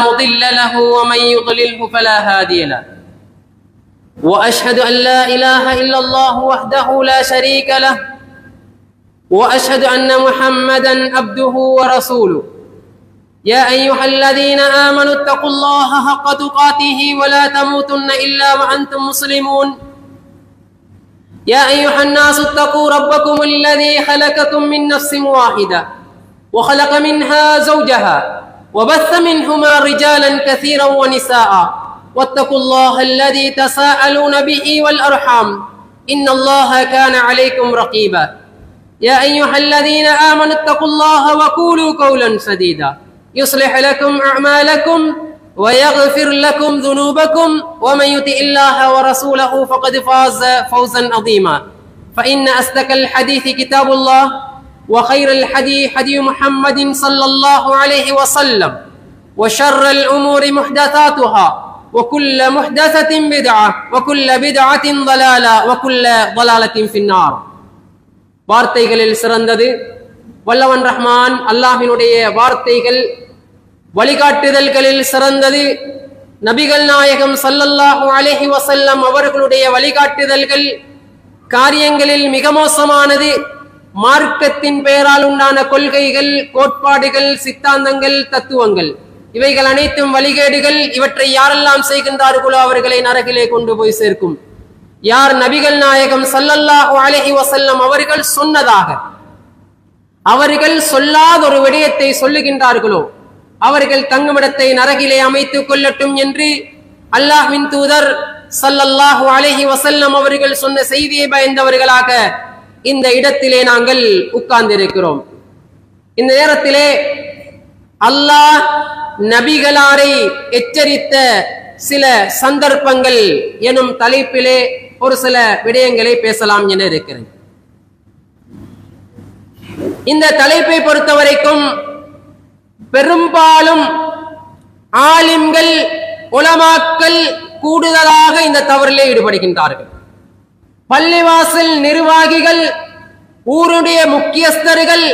مضل له ومن يضلله فلا هادي له وأشهد أن لا إله إلا الله وحده لا شريك له وأشهد أن محمدا عبده ورسوله يا أيها الذين آمنوا اتقوا الله حق تقاته ولا تموتن إلا وأنتم مسلمون يا أيها الناس اتقوا ربكم الذي خلقكم من نفس واحدة وخلق منها زوجها وبث منهما رجالا كثيرا ونساء واتقوا الله الذي تساءلون به والأرحام إن الله كان عليكم رقيبا يا أيها الذين آمنوا اتقوا الله وقولوا قولا سديدا يصلح لكم أعمالكم ويغفر لكم ذنوبكم ومن يطع الله ورسوله فقد فاز فوزا عظيما فإن أصدق الحديث كتاب الله وخير الحديث حديث محمد صلى الله عليه وسلم وشر الأمور محدثاتها وكل محدثة بدعة وكل بدعة ضلالة وكل ضلالة في النار. வார்த்தைகளில் சிறந்தது வல்லவன் ரஹ்மான் அல்லாஹ்வினுடைய வார்த்தைகள் வழிகாட்டுதல்களில் சிறந்தது நபிகள் நாயகம் ஸல்லல்லாஹு அலைஹி வஸல்லம் அவர்களுடைய வழிகாட்டுதல்கள் காரியங்களில் மிக மோசமானது. மார்க்கத்தின் பெயரால் உண்டான கொள்கைகள், கோட்பாடுகள், சித்தாந்தங்கள், தத்துவங்கள் இவைகள் அனைத்தும் வழிகேடுகள். இவற்றை யாரெல்லாம் செய்கின்றார்களோ அவர்களை நரகிலே கொண்டு போய் சேர்க்கும். யார் நபிகள் நாயகம் ஸல்லல்லாஹு அலைஹி வஸல்லம் அவர்கள் சொன்னதாக அவர்கள் சொல்லாத ஒரு விடயத்தை சொல்லுகின்றார்களோ அவர்கள் தங்குமிடத்தை நரகிலே அமைத்துக் கொள்ளட்டும் என்று அல்லாஹ்வின் தூதர் ஸல்லல்லாஹு அலைஹி வஸல்லம் அவர்கள் சொன்ன செய்தியை பயந்தவர்களாக இந்த இடத்திலே நாங்கள் உட்கார்ந்திருக்கிறோம். இந்த நேரத்திலே அல்லாஹ் நபிகளாரை எச்சரித்த சில சந்தர்ப்பங்கள் எனும் தலைப்பிலே ஒரு சில விடயங்களை பேசலாம் என இருக்கிறேன். இந்த தலைப்பை பொறுத்தவரைக்கும் பெரும்பாலும் ஆலிம்கள், உலமாக்கள் கூடுதலாக இந்த தவறிலே ஈடுபடுகின்றார்கள். பள்ளிவாசல் நிர்வாகிகள், ஊருடைய முக்கியஸ்தர்கள்,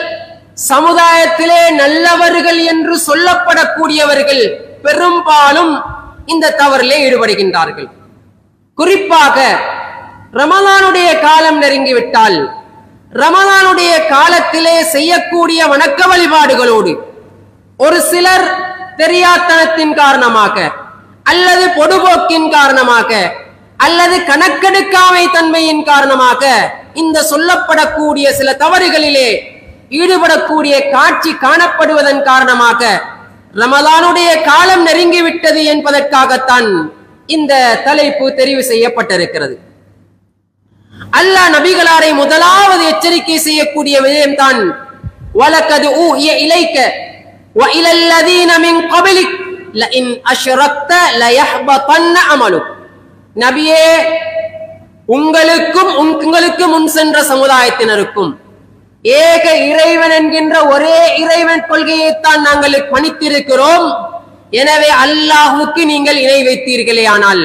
சமுதாயத்திலே நல்லவர்கள் என்று சொல்லப்படக்கூடியவர்கள் பெரும்பாலும் இந்த தவறிலே ஈடுபடுகின்றார்கள். குறிப்பாக ரமலானுடைய காலம் நெருங்கிவிட்டால் ரமலானுடைய காலத்திலே செய்யக்கூடிய வணக்க வழிபாடுகளோடு ஒரு சிலர் தெரியாத்தனத்தின் காரணமாக அல்லது பொடுபோக்கின் காரணமாக அல்லது கணக்கெடுக்காமை தன்மையின் காரணமாக இந்த சொல்லப்படக்கூடிய சில தவறுகளிலே ஈடுபடக்கூடிய காட்சி காணப்படுவதன் காரணமாக ரமலானுடைய காலம் நெருங்கிவிட்டது என்பதற்காகத்தான் இந்த தலைப்பு தெரிவு செய்யப்பட்டிருக்கிறது. அல்லாஹ் நபிகளாரை முதலாவது எச்சரிக்கை செய்யக்கூடிய விடயம்தான் வலகத் ஊஹிய இலைக்க வ இலல் லதீன மின் கப்லிக் லஇன் அஷ்ரக்த லயஹ்பதன்ன அமலுக். நபியே, உங்களுக்கு முன் சென்ற சமுதாயத்தினருக்கும் ஏக இறைவன் என்கின்ற ஒரே இறைவன் கொள்கையைத்தான் நாங்கள் பணித்திருக்கிறோம். எனவே அல்லாஹ்வுக்கு நீங்கள் இணை வைத்தீர்களே ஆனால்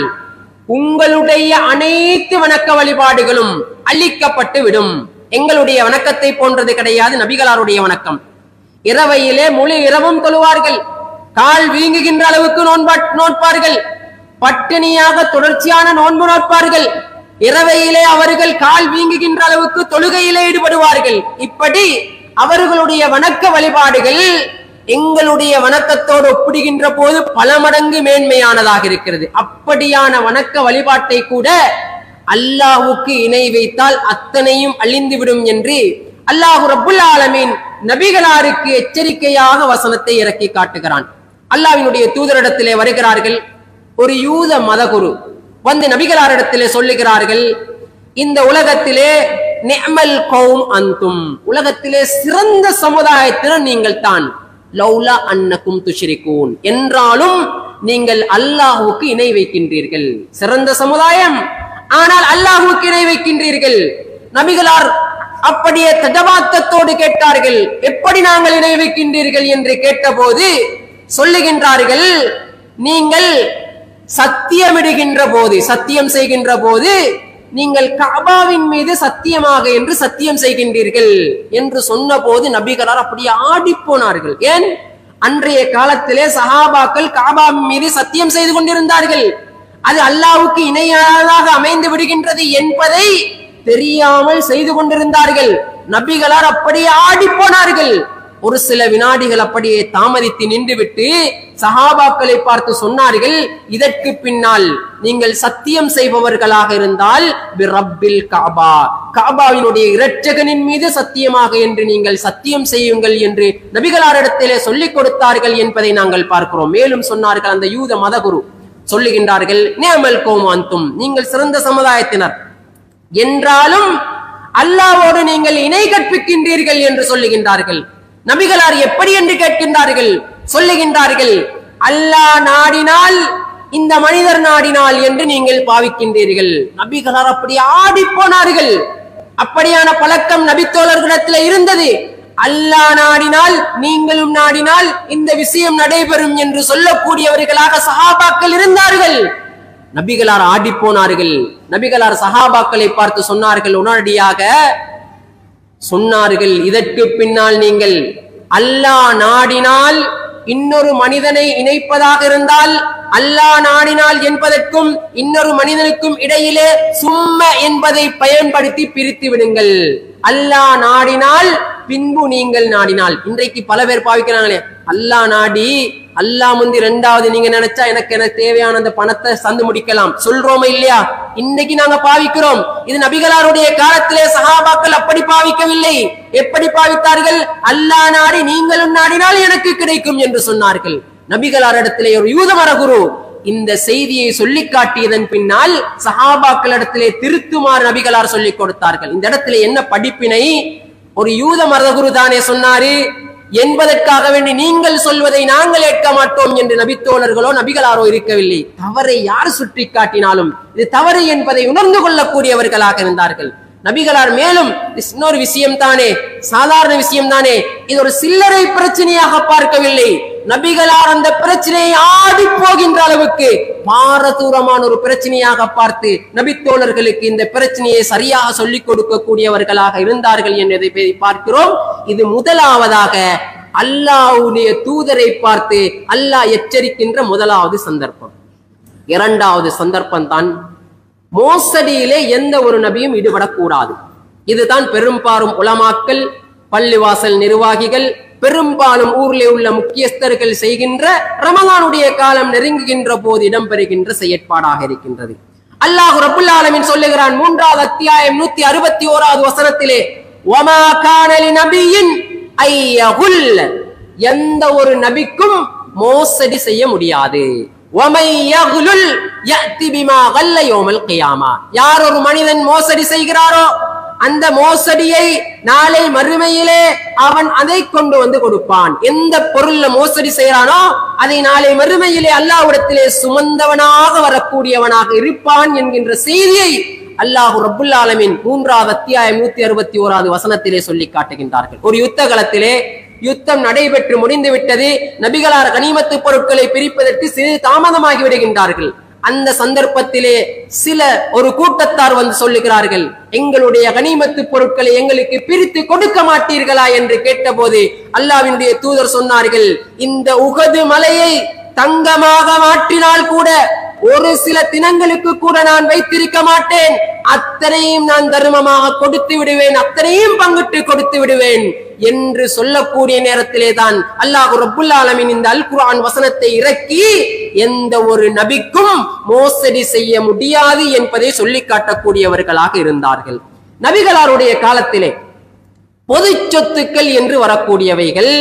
உங்களுடைய அனைத்து வணக்க வழிபாடுகளும் அழிக்கப்பட்டு விடும். எங்களுடைய வணக்கத்தை போன்றது கிடையாது நபிகளாருடைய வணக்கம். இரவையிலே முழு இரவும் தொழுவார்கள், கால் வீங்குகின்ற அளவுக்கு நோட்பார்கள், பட்டினியாக தொடர்ச்சியான நோன்பு நோட்பார்கள். இரவையிலே அவர்கள் கால் வீங்குகின்ற அளவுக்கு தொழுகையிலே ஈடுபடுவார்கள். இப்படி அவர்களுடைய வணக்க வழிபாடுகள் எங்களுடைய வணக்கத்தோடு ஒப்பிடுகின்ற போது பல மடங்கு மேன்மையானதாக இருக்கிறது. அப்படியான வணக்க வழிபாட்டை கூட அல்லாஹ்வுக்கு இணை வைத்தால் அத்தனையும் அழிந்துவிடும் என்று அல்லாஹ் ரப்புல் ஆலமீன் நபிகளாருக்கு எச்சரிக்கையாக வசனத்தை இறக்கி காட்டுகிறான். அல்லாஹ்வினுடைய தூதரிடத்திலே வருகிறார்கள். ஒரு யூத மதகுரு வந்து நபிகளாரிடத்திலே சொல்லுகிறார்கள், இந்த உலகத்திலே நிஅமல் கௌம் அந்தும், உலகத்திலே சிறந்த சமுதாயத்தினர் நீங்கள் தான், லௌலா அன்னக்கும் துஷ்ரிகூன், என்றாலும் நீங்கள் அல்லாஹ்வுக்கு இணை வைக்கின்றீர்கள். சிறந்த சமுதாயம், ஆனால் அல்லாஹ்வுக்கு இணை வைக்கின்றீர்கள். நபிகளார் அப்படியே தஜபாத்தத்தோடு கேட்டார்கள், எப்படி நாங்கள் இணை வைக்கின்றீர்கள் என்று கேட்டபோது சொல்லுகின்றார்கள், நீங்கள் சத்தியமிடுகின்ற போது, சத்தியம் செய்கின்ற போது நீங்கள் கஅபாவின் மீது சத்தியமாக என்று சத்தியம் செய்கின்றீர்கள் என்று சொன்ன போது நபிகளார் அப்படியே ஆடி போனார்கள். ஏன்? அன்றைய காலத்திலே சஹாபாக்கள் காபா மீது சத்தியம் செய்து கொண்டிருந்தார்கள். அது அல்லாஹ்வுக்கு இணையானதாக அமைந்து விடுகின்றது என்பதை தெரியாமல் செய்து கொண்டிருந்தார்கள். நபிகளார் அப்படியே ஆடி போனார்கள். ஒரு சில வினாடிகள் அப்படியே தாமதித்து நின்றுவிட்டு சஹாபாக்களை பார்த்து சொன்னார்கள், இதற்கு பின்னால் நீங்கள் சத்தியம் செய்பவர்களாக இருந்தால் பிரப்பில் காபா, காபாவினுடைய இரட்சகனின் மீது சத்தியமாக என்று நீங்கள் சத்தியம் செய்யுங்கள் என்று நபிகளாரிடத்திலே சொல்லிக் கொடுத்தார்கள் என்பதை நாங்கள் பார்க்கிறோம். மேலும் சொன்னார்கள், அந்த யூத மதகுரு சொல்லுகின்றார்கள், நிஅமல் கௌம், நீங்கள் சிறந்த சமுதாயத்தினர், என்றாலும் அல்லாஹ்வோடு நீங்கள் இணை கற்பிக்கின்றீர்கள் என்று சொல்லுகின்றார்கள். நபிகளார் எப்படி என்று கேட்கின்றார்கள், சொல்லுகின்றார்கள், அல்லாஹ் நாடினால் இந்த மனிதர் நாடினால் என்று நீங்கள் பாவிக்கின்றீர்கள். நபிகளார் அப்படி ஆடி போனார்கள். அப்படியான பழக்கம் நபித்தோழர்களிடத்தில் இருந்தது. அல்லாஹ் நாடினால் நீங்களும் நாடினால் இந்த விஷயம் நடைபெறும் என்று சொல்லக்கூடியவர்களாக சஹாபாக்கள் இருந்தார்கள். நபிகளார் ஆடி போனார்கள். நபிகளார் சஹாபாக்களை பார்த்து சொன்னார்கள், உடனடியாக சொன்னார்கள், இதற்கு பின்னால் நீங்கள் அல்லாஹ் நாடினால் இன்னொரு மனிதனை இணைப்பதாக இருந்தால், அல்லாஹ் நாடினால் என்பதற்கும் இன்னொரு மனிதனுக்கும் இடையிலே சும்ம என்பதை பயன்படுத்தி பிரித்து விடுங்கள். அல்லாஹ் நாடினால் பின்பு நீங்கள் நாடினால். இன்றைக்கு பல பேர் பாவிக்கிறாங்களே, அல்லாஹ் நாடி அல்லாஹ் முந்தி ரெண்டாவது நீங்க நினைச்சா எனக்கு தேவையான அந்த பணத்தை சந்து முடிக்கலாம் சொல்றோமா இல்லையா? இன்னைக்கு நாங்க பாவிக்கிறோம். இது நபிகளாருடைய காலத்திலே சஹாபாக்கள் அப்படி பாவிக்கவில்லை. எப்படி பாவித்தார்கள்? அல்லாஹ் நாடி நீங்களும் நாடினால் எனக்கு கிடைக்கும் என்று சொன்னார்கள். நபிகளாரிடத்திலே ஒரு யூத மரகுரு இந்த செய்தியை சொல்லி காட்டியதன் பின்னால் சஹாபாக்களிடத்திலே திருத்துமாறு நபிகளார் சொல்லிக் கொடுத்தார்கள். இந்த இடத்துல என்ன படிப்பினை? ஒரு யூத மரகுரு தானே சொன்னாரு என்பதற்காக வேண்டி நீங்கள் சொல்வதை நாங்கள் ஏற்க மாட்டோம் என்று நபித்தோழர்களோ நபிகளாரோ இருக்கவில்லை. தவறை யார் சுட்டி காட்டினாலும் இது தவறு என்பதை உணர்ந்து கொள்ளக்கூடியவர்களாக இருந்தார்கள் நபிகளார். மேலும் இன்னொரு விஷயம் தானே, சாதாரண விஷயம் தானே, இது ஒரு சில்லறை பிரச்சனையாக பார்க்கவில்லை. நபிகளார் அந்த பிரச்சனையை ஆடி போகின்ற அளவுக்கு பாரதூரமான ஒரு பிரச்சனையாக பார்த்து நபித்தோழர்களுக்கு இந்த பிரச்சனையை சரியாக சொல்லிக் கொடுக்கக்கூடியவர்களாக இருந்தார்கள் என்பதை பார்க்கிறோம். இது முதலாவதாக அல்லாஹ்வுடைய தூதரை பார்த்து அல்லாஹ் எச்சரிக்கின்ற முதலாவது சந்தர்ப்பம். இரண்டாவது சந்தர்ப்பம் தான் மோசடியிலே எந்த ஒரு நபியும் ஈடுபடக்கூடாது. இதுதான் பெரும்பாலும் உலமாக்கள், பள்ளிவாசல் நிர்வாகிகள், பெரும்பாலும் ஊரிலே உள்ள முக்கியஸ்தர்கள் செய்கின்ற ரமலானுடைய காலம் நெருங்குகின்ற போது இடம்பெறுகின்ற செயற்பாடாக இருக்கின்றது. அல்லாஹ் ரப்புல் ஆலமீன் சொல்லுகிறான் 3வது அத்தியாயம் 161வது வசனத்திலே, வமா கான லிநபியின் ஐயகுல், எந்த ஒரு நபிக்கும் மோசடி செய்ய முடியாது. யார் ஒரு மனிதன் மோசடி செய்கிறாரோ அந்த மோசடியை நாளை மறுமையிலே அவன் அதை கொண்டு வந்து கொடுப்பான். எந்த பொருள்ல மோசடி செய்யறானோ அதை நாளை மறுமையிலே அல்லாஹ்விடத்திலே சுமந்தவனாக வரக்கூடியவனாக இருப்பான் என்கின்ற செய்தியை அல்லாஹ் ரப்புல் ஆலமீன் 3வது அத்தியாயம் 161வது வசனத்திலே சொல்லி காட்டுகின்றார்கள். ஒரு யுத்த களத்திலே யுத்தம் நடைபெற்று முடிந்து விட்டது. நபிகளார் கனிமத்து பொருட்களை பிரிப்பதற்கு சிறிது தாமதமாகி விடுகின்றார்கள். அந்த சந்தர்ப்பத்திலே ஒரு கூட்டத்தார் வந்து சொல்லுகிறார்கள், எங்களுடைய கனிமத்து பொருட்களை எங்களுக்கு பிரித்து கொடுக்க மாட்டீர்களா என்று கேட்டபோது அல்லாஹ்வினுடைய தூதர் சொன்னார்கள், இந்த உஹது மலையை தங்கமாக மாற்றினால் கூட ஒரு சில தினங்களுக்கு கூட நான் வைத்திருக்க மாட்டேன், அத்தனையும் நான் தர்மமாக கொடுத்து விடுவேன், அத்தனையும் பங்கிட்டு கொடுத்து விடுவேன் என்று சொல்லக்கூடிய நேரத்திலே தான் அல்லாஹ் ரப்புல் ஆலமீன் இந்த அல் குர்ஆன் வசனத்தை இறக்கி எந்த ஒரு நபிக்கும் மோசடி செய்ய முடியாது என்பதை சொல்லி காட்டக்கூடியவர்களாக இருந்தார்கள். நபிகளாருடைய காலத்திலே பொது சொத்துக்கள் என்று வரக்கூடியவைகள்,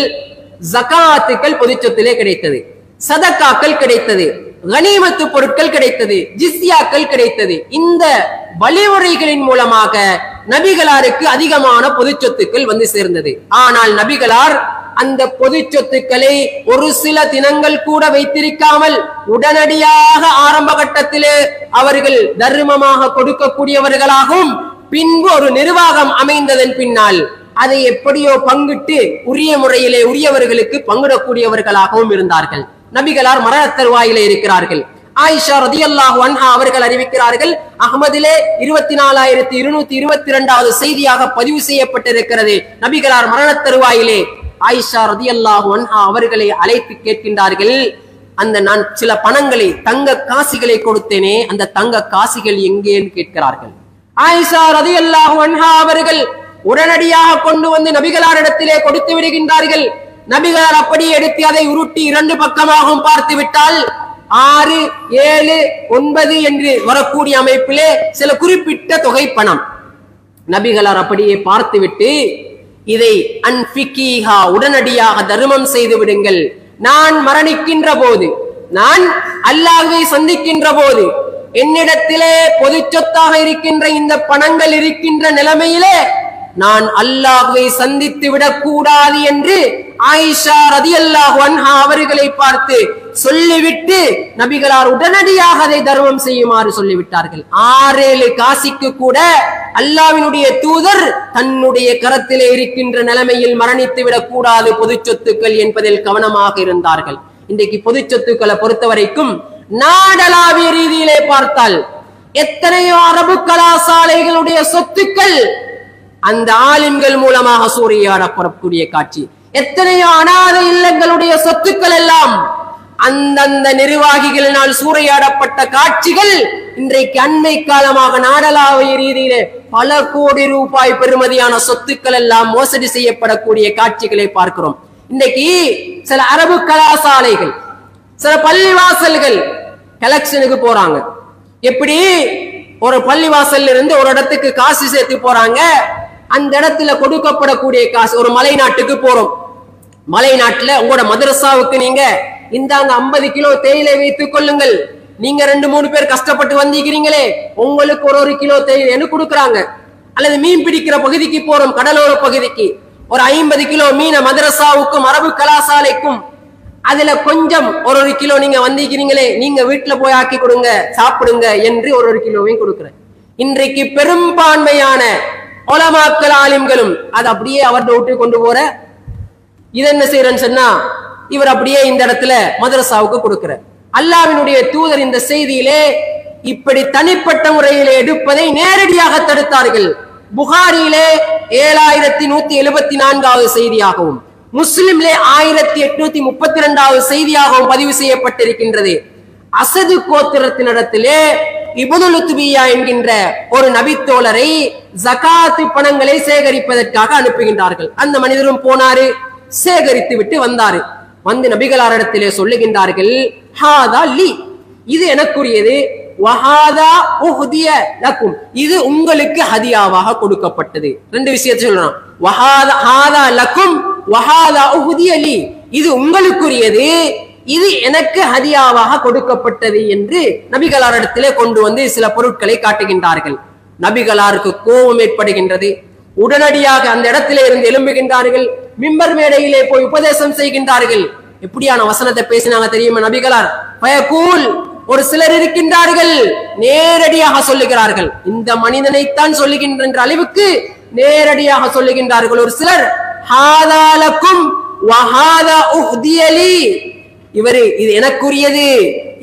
ஜகாத்துக்கள் பொது சொத்திலே கிடைத்தது, சதக்காக்கள் கிடைத்தது, கனிமத்து பொருட்கள் கிடைத்தது, ஜிஸ்யாக்கள் கிடைத்தது. இந்த வழிமுறைகளின் மூலமாக நபிகளாருக்கு அதிகமான பொது சொத்துக்கள் வந்து சேர்ந்தது. ஆனால் நபிகளார் அந்த பொது சொத்துக்களை ஒரு சில தினங்கள் கூட வைத்திருக்காமல் உடனடியாக ஆரம்ப கட்டத்திலே அவர்கள் தர்மமாக கொடுக்கக்கூடியவர்களாகவும், பின்பு ஒரு நிர்வாகம் அமைந்ததன் பின்னால் அதை எப்படியோ பங்கிட்டு உரிய முறையிலே உரியவர்களுக்கு பங்கிடக்கூடியவர்களாகவும் இருந்தார்கள். நபிகளார் மரண தருவாயிலே இருக்கிறார்கள். ஆயிஷா ரதியல்லாஹு அன்ஹா அவர்கள் அறிவிக்கிறார்கள், அஹ்மதிலே 24222வது செய்தியாக பதிவு செய்யப்பட்டிருக்கிறது. நபிகளார் மரண தருவாயிலே ஆயிஷா ரலியல்லாஹு அன்ஹா அவர்களை அழைத்து கேட்கின்றார்கள், அந்த நான் சில பணங்களை தங்க காசிகளை கொடுத்தேனே அந்த தங்க காசிகள் எங்கேன்னு கேட்கிறார்கள். ஆயிஷா ரலியல்லாஹு அன்ஹா அவர்கள் உடனடியாக கொண்டு வந்து நபிகளாரிடத்திலே கொடுத்து விடுகின்றார்கள். நபிகளார் அப்படியே எடுத்து அதை உருட்டி இரண்டு பக்கமாகவும் பார்த்து விட்டால் 6, 7, 9 என்று வரக்கூடிய அமைப்பிலே சில குறிப்பிட்ட தொகை பணம். நபிகளார் அப்படியே பார்த்துவிட்டு இதை அன்ஃபிகீஹா உடனடியாக தர்மம் செய்து விடுங்கள். நான் மரணிக்கின்ற போது, நான் அல்லாஹ்வை சந்திக்கின்ற போது என்னிடத்திலே பொது சொத்தாக இருக்கின்ற இந்த பணங்கள் இருக்கின்ற நிலைமையிலே நான் அல்லாஹ்வை சந்தித்து விடக்கூடாது என்று ஆயிஷா ரலியல்லாஹு அன்ஹா அவர்களை பார்த்து சொல்லிவிட்டு நபிகளார் உடனடியாக அதை தர்மம் செய்யுமாறு சொல்லிவிட்டார்கள். 6-7 காசிக்கு கூட அல்லாஹ்வினுடைய தூதர் தன்னுடைய கரத்திலே இருக்கின்ற நிலைமையில் மரணித்து விடக்கூடாது பொது சொத்துக்கள் என்பதில் கவனமாக இருந்தார்கள். இன்றைக்கு பொது சொத்துக்களை பொறுத்த வரைக்கும் நாடளாவிய ரீதியிலே பார்த்தால் எத்தனையோ அரபு கலாசாலைகளுடைய சொத்துக்கள் அந்த ஆலிம்கள் மூலமாக சூறையாடப்படக்கூடிய காட்சி, எத்தனையோ அநாத இல்லங்களுடைய சொத்துக்கள் எல்லாம் அந்தந்த நிர்வாகிகளினால் சூறையாடப்பட்ட காட்சிகள் இன்றைக்கு அண்மை காலமாக நாடளாவிய ரீதியிலே பல கோடி ரூபாய் பெறுமதியான சொத்துக்கள் எல்லாம் மோசடி செய்யப்படக்கூடிய காட்சிகளை பார்க்கிறோம். இன்றைக்கு சில அரபு கலாசாலைகள், சில பள்ளிவாசல்கள் கலெக்ஷனுக்கு போறாங்க. எப்படி ஒரு பள்ளிவாசல்ல இருந்து ஒரு இடத்துக்கு காசு சேர்த்து போறாங்க, அந்த இடத்துல கொடுக்கப்படக்கூடிய காசு, ஒரு மலை நாட்டுக்கு போறோம், மலை நாட்டுல உங்களோட மதரசாவுக்கு நீங்க இந்தாங்க 50 கிலோ தேயிலை வைத்துக் கொள்ளுங்கள், நீங்க 2-3 பேர் கஷ்டப்பட்டு வந்திருக்கிறீங்களே உங்களுக்கு ஒரு கிலோ தேயிலை கொடுக்குறாங்க. அல்லது மீன் பிடிக்கிற பகுதிக்கு போறோம், கடலோர பகுதிக்கு, ஒரு 50 கிலோ மீனை மதரசாவுக்கும் அரபு கலாசாலைக்கும், அதுல கொஞ்சம் ஒரு கிலோ நீங்க வந்திருக்கிறீங்களே நீங்க வீட்டுல போய் ஆக்கி கொடுங்க சாப்பிடுங்க என்று ஒரு கிலோவையும் கொடுக்குறேன். இன்றைக்கு பெரும்பான்மையான உலமாக்கள் ஆலிம்களும் அது அப்படியே அவர்கிட்ட விட்டு கொண்டு போற, இது என்ன செய்யறன்னு சொன்னா இவர் அப்படியே இந்த இடத்துல மதரசாவுக்கு கொடுக்கிற. அல்லாஹ்வினுடைய தூதர் இந்த செய்தியிலே இப்படி தனிப்பட்ட முறையிலே எடுப்பதை நேரடியாக தடுத்தார்கள். புகாரியிலே 7174வது செய்தியாகவும் முஸ்லிம்லே 1832வது செய்தியாகவும் பதிவு செய்யப்பட்டிருக்கின்றது. அசது கோத்திரத்தினிடத்திலே இப்னுல் லுத்பியா என்கின்ற ஒரு நபித்தோழரை ஜகாத் பணங்களை சேகரிப்பதற்காக அனுப்புகின்றார்கள். அந்த மனிதரும் போனாரு, சேகரித்து விட்டு வந்தாரு. வந்து நபிகளாரிடத்திலே சொல்லுகின்றார்கள், ஹாதா லி, இது எனக்குரியது, வஹாதா உஹ்திய லக்கும், இது உங்களுக்கு ஹதியாவாக கொடுக்கப்பட்டது. ரெண்டு விஷயத்தை சொல்லணும், வஹாதா ஹாதா லக்கும் வஹாதா உஹ்திய லி, இது உங்களுக்குரியது, இது எனக்கு ஹதியாவாக கொடுக்கப்பட்டது என்று நபிகளாரிடத்திலே கொண்டு வந்து சில பொருட்களை காட்டுகின்றார்கள். நபிகளாருக்கு கோபம் ஏற்படுகின்றது. உடனடியாக அந்த இடத்திலே இருந்து எழும்புகின்றார்கள், மிம்பர் மேடையிலே போய் உபதேசம் செய்கின்றார்கள். எப்படியான வசனத்தை பேசினாங்க தெரியுமா நபிகளார்? பயக்கூல், ஒரு சிலர் இருக்கின்றார்கள் நேரடியாக சொல்லுகிறார்கள், இந்த மனிதனைத்தான் சொல்லுகின்ற அளவுக்கு நேரடியாக சொல்லுகின்றார்கள். ஒரு சிலர் ஹாதாலக்கும் வஹாதா உஹ்தியலி, இவரு இது எனக்குரியது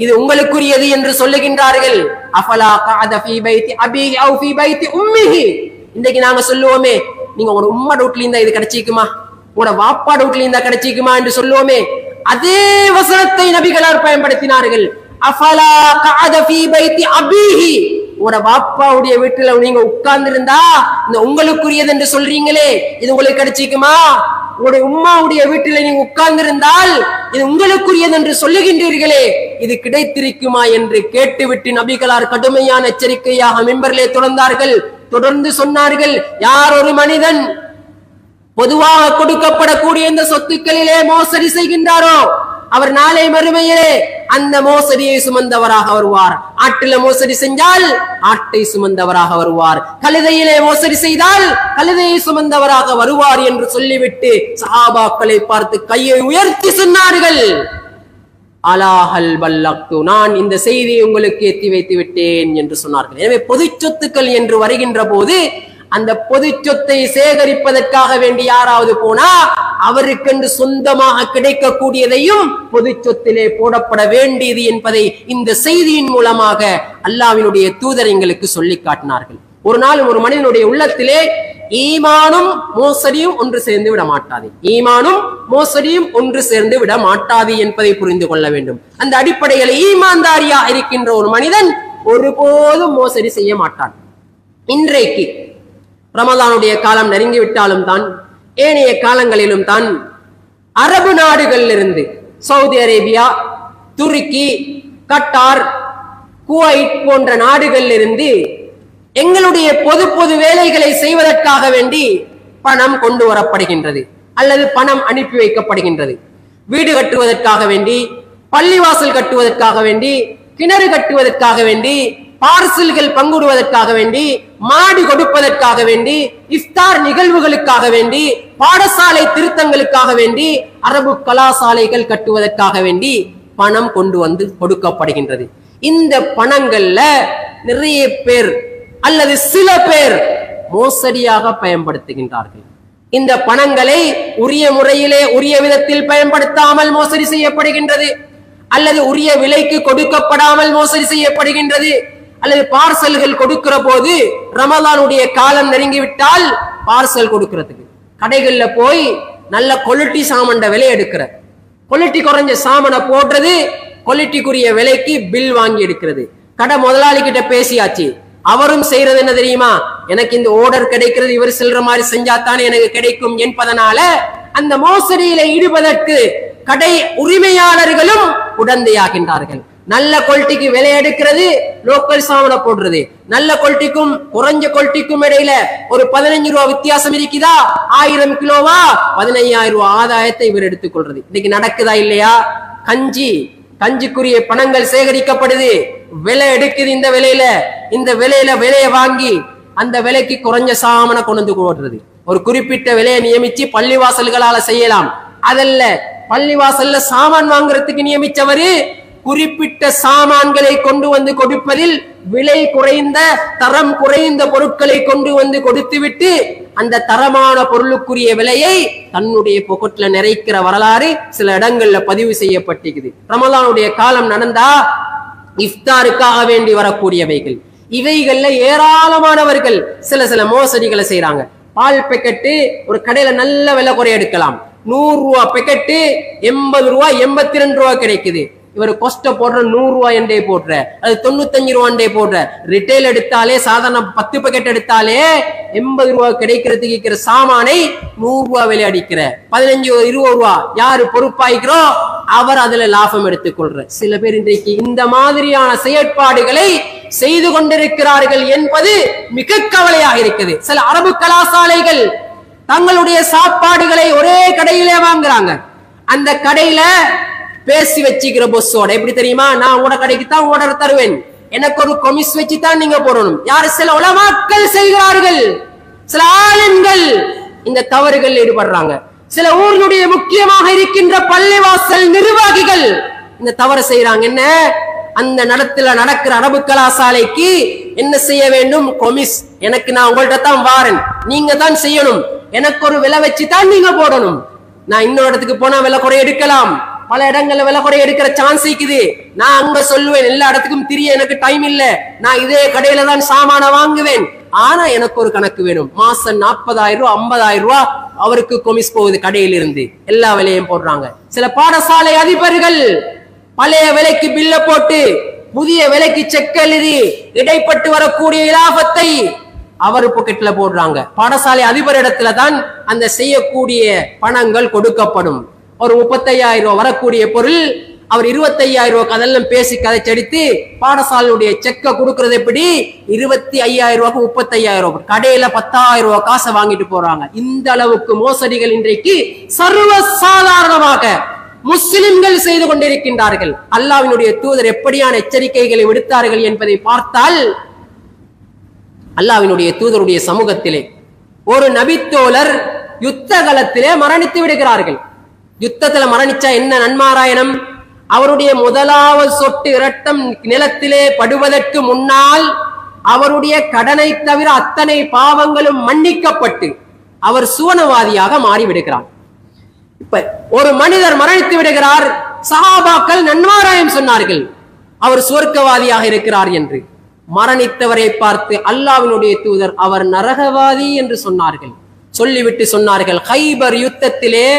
இது உங்களுக்குரியது என்று சொல்லுகின்றார்கள். அஃபலா கஅத ஃபீ பைத்தி அபீஹி அவ் ஃபீ பைத்தி உம்மிஹி, இன்னைக்கு நாங்க சொல்லுவோமே, நீங்க ஒரு உம்மா டவுட்ல இருந்தா இது கிடைச்சிக்குமா, உங்களோட வாப்பா டவுட்ல இருந்தா கிடைச்சிக்குமா என்று சொல்லுவோமே, அதே வசனத்தை நபிகளார் பயன்படுத்தினார்கள். அஃபலா கஅத ஃபீ பைத்தி அபீஹி, உங்களோட வாப்பாவுடைய வீட்டுல நீங்க உட்கார்ந்து இருந்தா இந்த உங்களுக்குரியது என்று சொல்றீங்களே, இது உங்களுக்கு கிடைச்சிக்குமா? உங்களுடைய உம்மாவுடைய வீட்டில நீங்க உட்கார்ந்து இருந்தால் இது உங்களுக்குரியது என்று சொல்லுகின்றீர்களே, இது கிடைத்திருக்குமா என்று கேட்டுவிட்டு நபிகளார் கடுமையான எச்சரிக்கையாக மிம்பரிலே தொடர்ந்தார்கள். தொடர்ந்து சொன்னார்கள், யார் ஒரு மனிதன் பொதுவாக கொடுக்கப்படக்கூடிய இந்த சொத்துக்களிலே மோசடி செய்கின்றாரோ அவர் நாளை மறுமையிலே அந்த மோசடியை சுமந்தவராக வருவார். ஆட்டில மோசடி செஞ்சால் ஆட்டை சுமந்தவராக வருவார், கழுதையிலே மோசடி செய்தால் கழுதையை சுமந்தவராக வருவார் என்று சொல்லிவிட்டு சஹாபாக்களை பார்த்து கையை உயர்த்தி சொன்னார்கள், அலாஹல் பல்லக்து, நான் இந்த செய்தியை உங்களுக்கு எத்தி வைத்து விட்டேன் என்று சொன்னார்கள். எனவே பொது சொத்துக்கள் என்று வருகின்ற போது அந்த பொது சொத்தை சேகரிப்பதற்காக வேண்டி யாராவது போனா அவருக்கென்று சொந்தமாக கிடைக்கக்கூடியதையும் பொது சொத்திலே போடப்பட வேண்டியது என்பதை இந்த செய்தியின் மூலமாக அல்லாஹ்வினுடைய தூதர் எங்களுக்கு சொல்லி காட்டினார்கள். ஒரு நாள் ஒரு மனிதனுடைய உள்ளத்திலே ஈமானும் மோசடியும் ஒன்று சேர்ந்து விட மாட்டாது. ஈமானும் மோசடியும் ஒன்று சேர்ந்து விட மாட்டாது என்பதை புரிந்து கொள்ள வேண்டும். அந்த அடிப்படையில் ஈமான்தாரியா இருக்கின்ற ஒரு மனிதன் ஒருபோதும் மோசடி செய்ய மாட்டான். இன்றைக்கு ரமலானுடைய காலம் நெருங்கிவிட்டாலும் தான், ஏனைய காலங்களிலும் தான், அரபு நாடுகளிலிருந்து சவுதி அரேபியா, துருக்கி, கட்டார், குவைத் போன்ற நாடுகளிலிருந்து எங்களுடைய பொது வேலைகளை செய்வதற்காக வேண்டி பணம் கொண்டு வரப்படுகின்றது அல்லது பணம் அனுப்பி வைக்கப்படுகின்றது. வீடு கட்டுவதற்காக வேண்டி, பள்ளிவாசல் கட்டுவதற்காக வேண்டி, கிணறு கட்டுவதற்காக வேண்டி, பார்சல்கள் பங்குடுவதற்காக வேண்டி, மாடு கொடுப்பதற்காக வேண்டி, இஃப்தார் நிகழ்வுகளுக்காக வேண்டி, பாடசாலை திருத்தங்களுக்காக வேண்டி, அரபு கலாசாலைகள் கட்டுவதற்காக வேண்டி பணம் கொண்டு வந்து கொடுக்கப்படுகின்றது. இந்த பணங்கள்ல நிறைய பேர் அல்லது சில பேர் மோசடியாக பயன்படுத்துகின்றார்கள். இந்த பணங்களை உரிய முறையிலே உரிய விதத்தில் பயன்படுத்தாமல் மோசடி செய்யப்படுகின்றது, அல்லது உரிய விலைக்கு கொடுக்கப்படாமல் மோசடி செய்யப்படுகின்றது, அல்லது பார்சல்கள் கொடுக்கிற போது ரமலானுடைய காலம் நெருங்கிவிட்டால் பார்சல் கொடுக்கிறதுக்கு கடைகள்ல போய் நல்ல குவாலிட்டி சாமண்ட விலை எடுக்கிற, குவாலிட்டி குறைஞ்ச சாமனை போடுறது, குவாலிட்டிக்குரிய விலைக்கு பில் வாங்கி எடுக்கிறது. கடை முதலாளி கிட்ட பேசியாச்சு, அவரும் செய்யறது என்ன தெரியுமா, எனக்கு இந்த ஆர்டர் கிடைக்கிறது இவர் செல்ற மாதிரி செஞ்சாத்தானே எனக்கு கிடைக்கும் என்பதனால அந்த மோசடியில ஈடுபதற்கு கடை உரிமையாளர்களும் உடந்தையாகின்றார்கள். நல்ல குவாலிட்டிக்கு விலை எடுக்கிறது, லோக்கல் சாமனை போடுறது. நல்ல குவாலிட்டிக்கும் குறைஞ்ச குவாலிட்டிக்கும் இடையில ஒரு 15 ரூபாய் வித்தியாசம் இருக்குதா, 1000 கிலோவா 15000 ரூபாய் ஆதாயத்தை இவர் எடுத்துக்கொள்றது. இன்னைக்கு நடக்குதா இல்லையா? கஞ்சிக்குரிய பணங்கள் சேகரிக்கப்படுது, விலை எடுக்குது. இந்த விலையில விலையை வாங்கி அந்த விலைக்கு குறைஞ்ச சாமனை கொண்டு போடுறது. ஒரு குறிப்பிட்ட விலையை நியமிச்சு பள்ளிவாசல்களால செய்யலாம். அதல்ல, பள்ளிவாசல்ல சாமான் வாங்குறதுக்கு நியமிச்சவரு குறிப்பிட்ட சாமான்களை கொண்டு வந்து கொடுப்பதில் விலை குறைந்த, தரம் குறைந்த பொருட்களை கொண்டு வந்து கொடுத்து விட்டு அந்த தரமான பொருளுக்குரிய விலையை தன்னுடைய பொக்கெட்ல நிறைக்கிற வரலாறு சில இடங்கள்ல பதிவு செய்யப்பட்டிருக்குது. ரமலானுடைய காலம் நடந்தா இஃப்தாருக்காக வேண்டி வரக்கூடியவைகள், இவைகள்ல ஏராளமானவர்கள் சில மோசடிகளை செய்யறாங்க. பால் பேக்கெட்டு ஒரு கடையில நல்ல விலை குறைய எடுக்கலாம், 100 ரூபாய் பேக்கெட்டு 80 ரூபாய் 82 ரூபாய் கிடைக்குது. இவர் கொஸ்ட போடுற 100 ரூபாய் என்றே போடுற, அது 95 ரூபாய் போடுற. ரிட்டைல் எடுத்தாலே, சாதாரண 10 பேக்கெட் எடுத்தாலே 80 ரூபாய் கிடைக்கிறதுக்கு இருக்கிற சாமானை 100 ரூபாய் விலை அடிக்கிற, 15-20 ரூபாய் யாரு பொறுப்பாய்க்கிறோ அவர் அதுல லாபம் எடுத்துக்கொள்ற சில பேர் இன்றைக்கு இந்த மாதிரியான செயற்பாடுகளை செய்து கொண்டிருக்கிறார்கள் என்பது மிக கவலையாக இருக்குது. சில அரபு கலாசாலைகள் தங்களுடைய சாப்பாடுகளை ஒரே கடையிலே வாங்குறாங்க. அந்த கடையில பேசி வச்சுக்கிற பொஸ்ஸோட, எப்படி தெரியுமா, நான் உங்களோட கடைக்கு தான் ஆர்டர் தருவேன், எனக்கு ஒரு கொமிஸ் வச்சு தான் நீங்க போடணும். யாரு? சில உலமாக்கள் செய்கிறார்கள், சில ஆளுங்கள் இந்த தவறுகள் ஈடுபடுறாங்க. சில ஊர்களுடைய முக்கியமாக இருக்கின்ற பள்ளிவாசல் நிர்வாகிகள் இந்த தவறு செய்யறாங்க. என்ன? அந்த நடக்கிற அரபு கலாசாலைக்கு என்ன செய்ய வேண்டும்? கொமிஸ், எனக்கு நான் உங்கள்கிட்ட தான் வாரேன், நீங்க தான் செய்யணும், எனக்கு ஒரு விலை வச்சு தான் நீங்க போடணும். நான் இன்னொரு இடத்துக்கு போனா விலை குறைய எடுக்கலாம், பல இடங்கள்ல விலை குறைய எடுக்கிற சான்ஸ் இருக்குது. நான் அங்க சொல்லுவேன், எல்லா இடத்துக்கும் திரிய எனக்கு டைம் இல்ல, நான் இதே கடையில தான் சாமான வாங்குவேன், ஆனா எனக்கு ஒரு கணக்கு வேணும். மாசம் 40,000 ரூபாய் 50,000 ரூபாய் அவருக்கு கொமிஸ் போகுது, கடையில இருந்து எல்லா விலையும் போடுறாங்க. சில பாடசாலை அதிபர்கள் பழைய விலைக்கு பில்ல போட்டு புதிய விலைக்கு செக் எழுதி இடைப்பட்டு வரக்கூடிய இலாபத்தை அவர் பாக்கெட்ல போடுறாங்க. பாடசாலை அதிபர் இடத்துல தான் அந்த செய்யக்கூடிய பணங்கள் கொடுக்கப்படும். ஒரு 35,000 ரூபாய் வரக்கூடிய பொருள் அவர் 25,000 ரூபாய் அதெல்லாம் பேசி கதைச்சடித்து பாடசாலையுடைய செக்க கொடுக்கறது எப்படி? 25,000 ரூபாய்க்கு 35,000 ரூபாய், கடையில 10,000 ரூபாய் காசை வாங்கிட்டு போறாங்க. இந்த அளவுக்கு மோசடிகள் இன்றைக்கு சர்வ சாதாரணமாக முஸ்லிம்கள் செய்து கொண்டிருக்கின்றார்கள். அல்லாஹ்வினுடைய தூதர் எப்படியான எச்சரிக்கைகளை விடுத்தார்கள் என்பதை பார்த்தால், அல்லாஹ்வினுடைய தூதருடைய சமூகத்திலே ஒரு நபித்தோழர் யுத்த களத்திலே மரணித்து விடுகிறார்கள். யுத்தத்துல மரணிச்சா என்ன நன்மாராயணம்? அவருடைய முதலாவது சொட்டு இரத்தம் நிலத்திலே படுவதற்கு முன்னால் அவருடைய கடனை தவிர அத்தனை பாவங்களும் மன்னிக்கப்பட்டு அவர் சுவனவாதியாக மாறிவிடுகிறார். இப்ப ஒரு மனிதர் மரணித்து விடுகிறார், சஹாபாக்கள் நன்மாராயம் சொன்னார்கள் அவர் சுவர்க்கவாதியாக இருக்கிறார் என்று. மரணித்தவரை பார்த்து அல்லாஹ்வினுடைய தூதர் அவர் நரகவாதி என்று சொன்னார்கள். சொல்லிவிட்டு சொன்னார்கள், கைபர் யுத்தத்திலே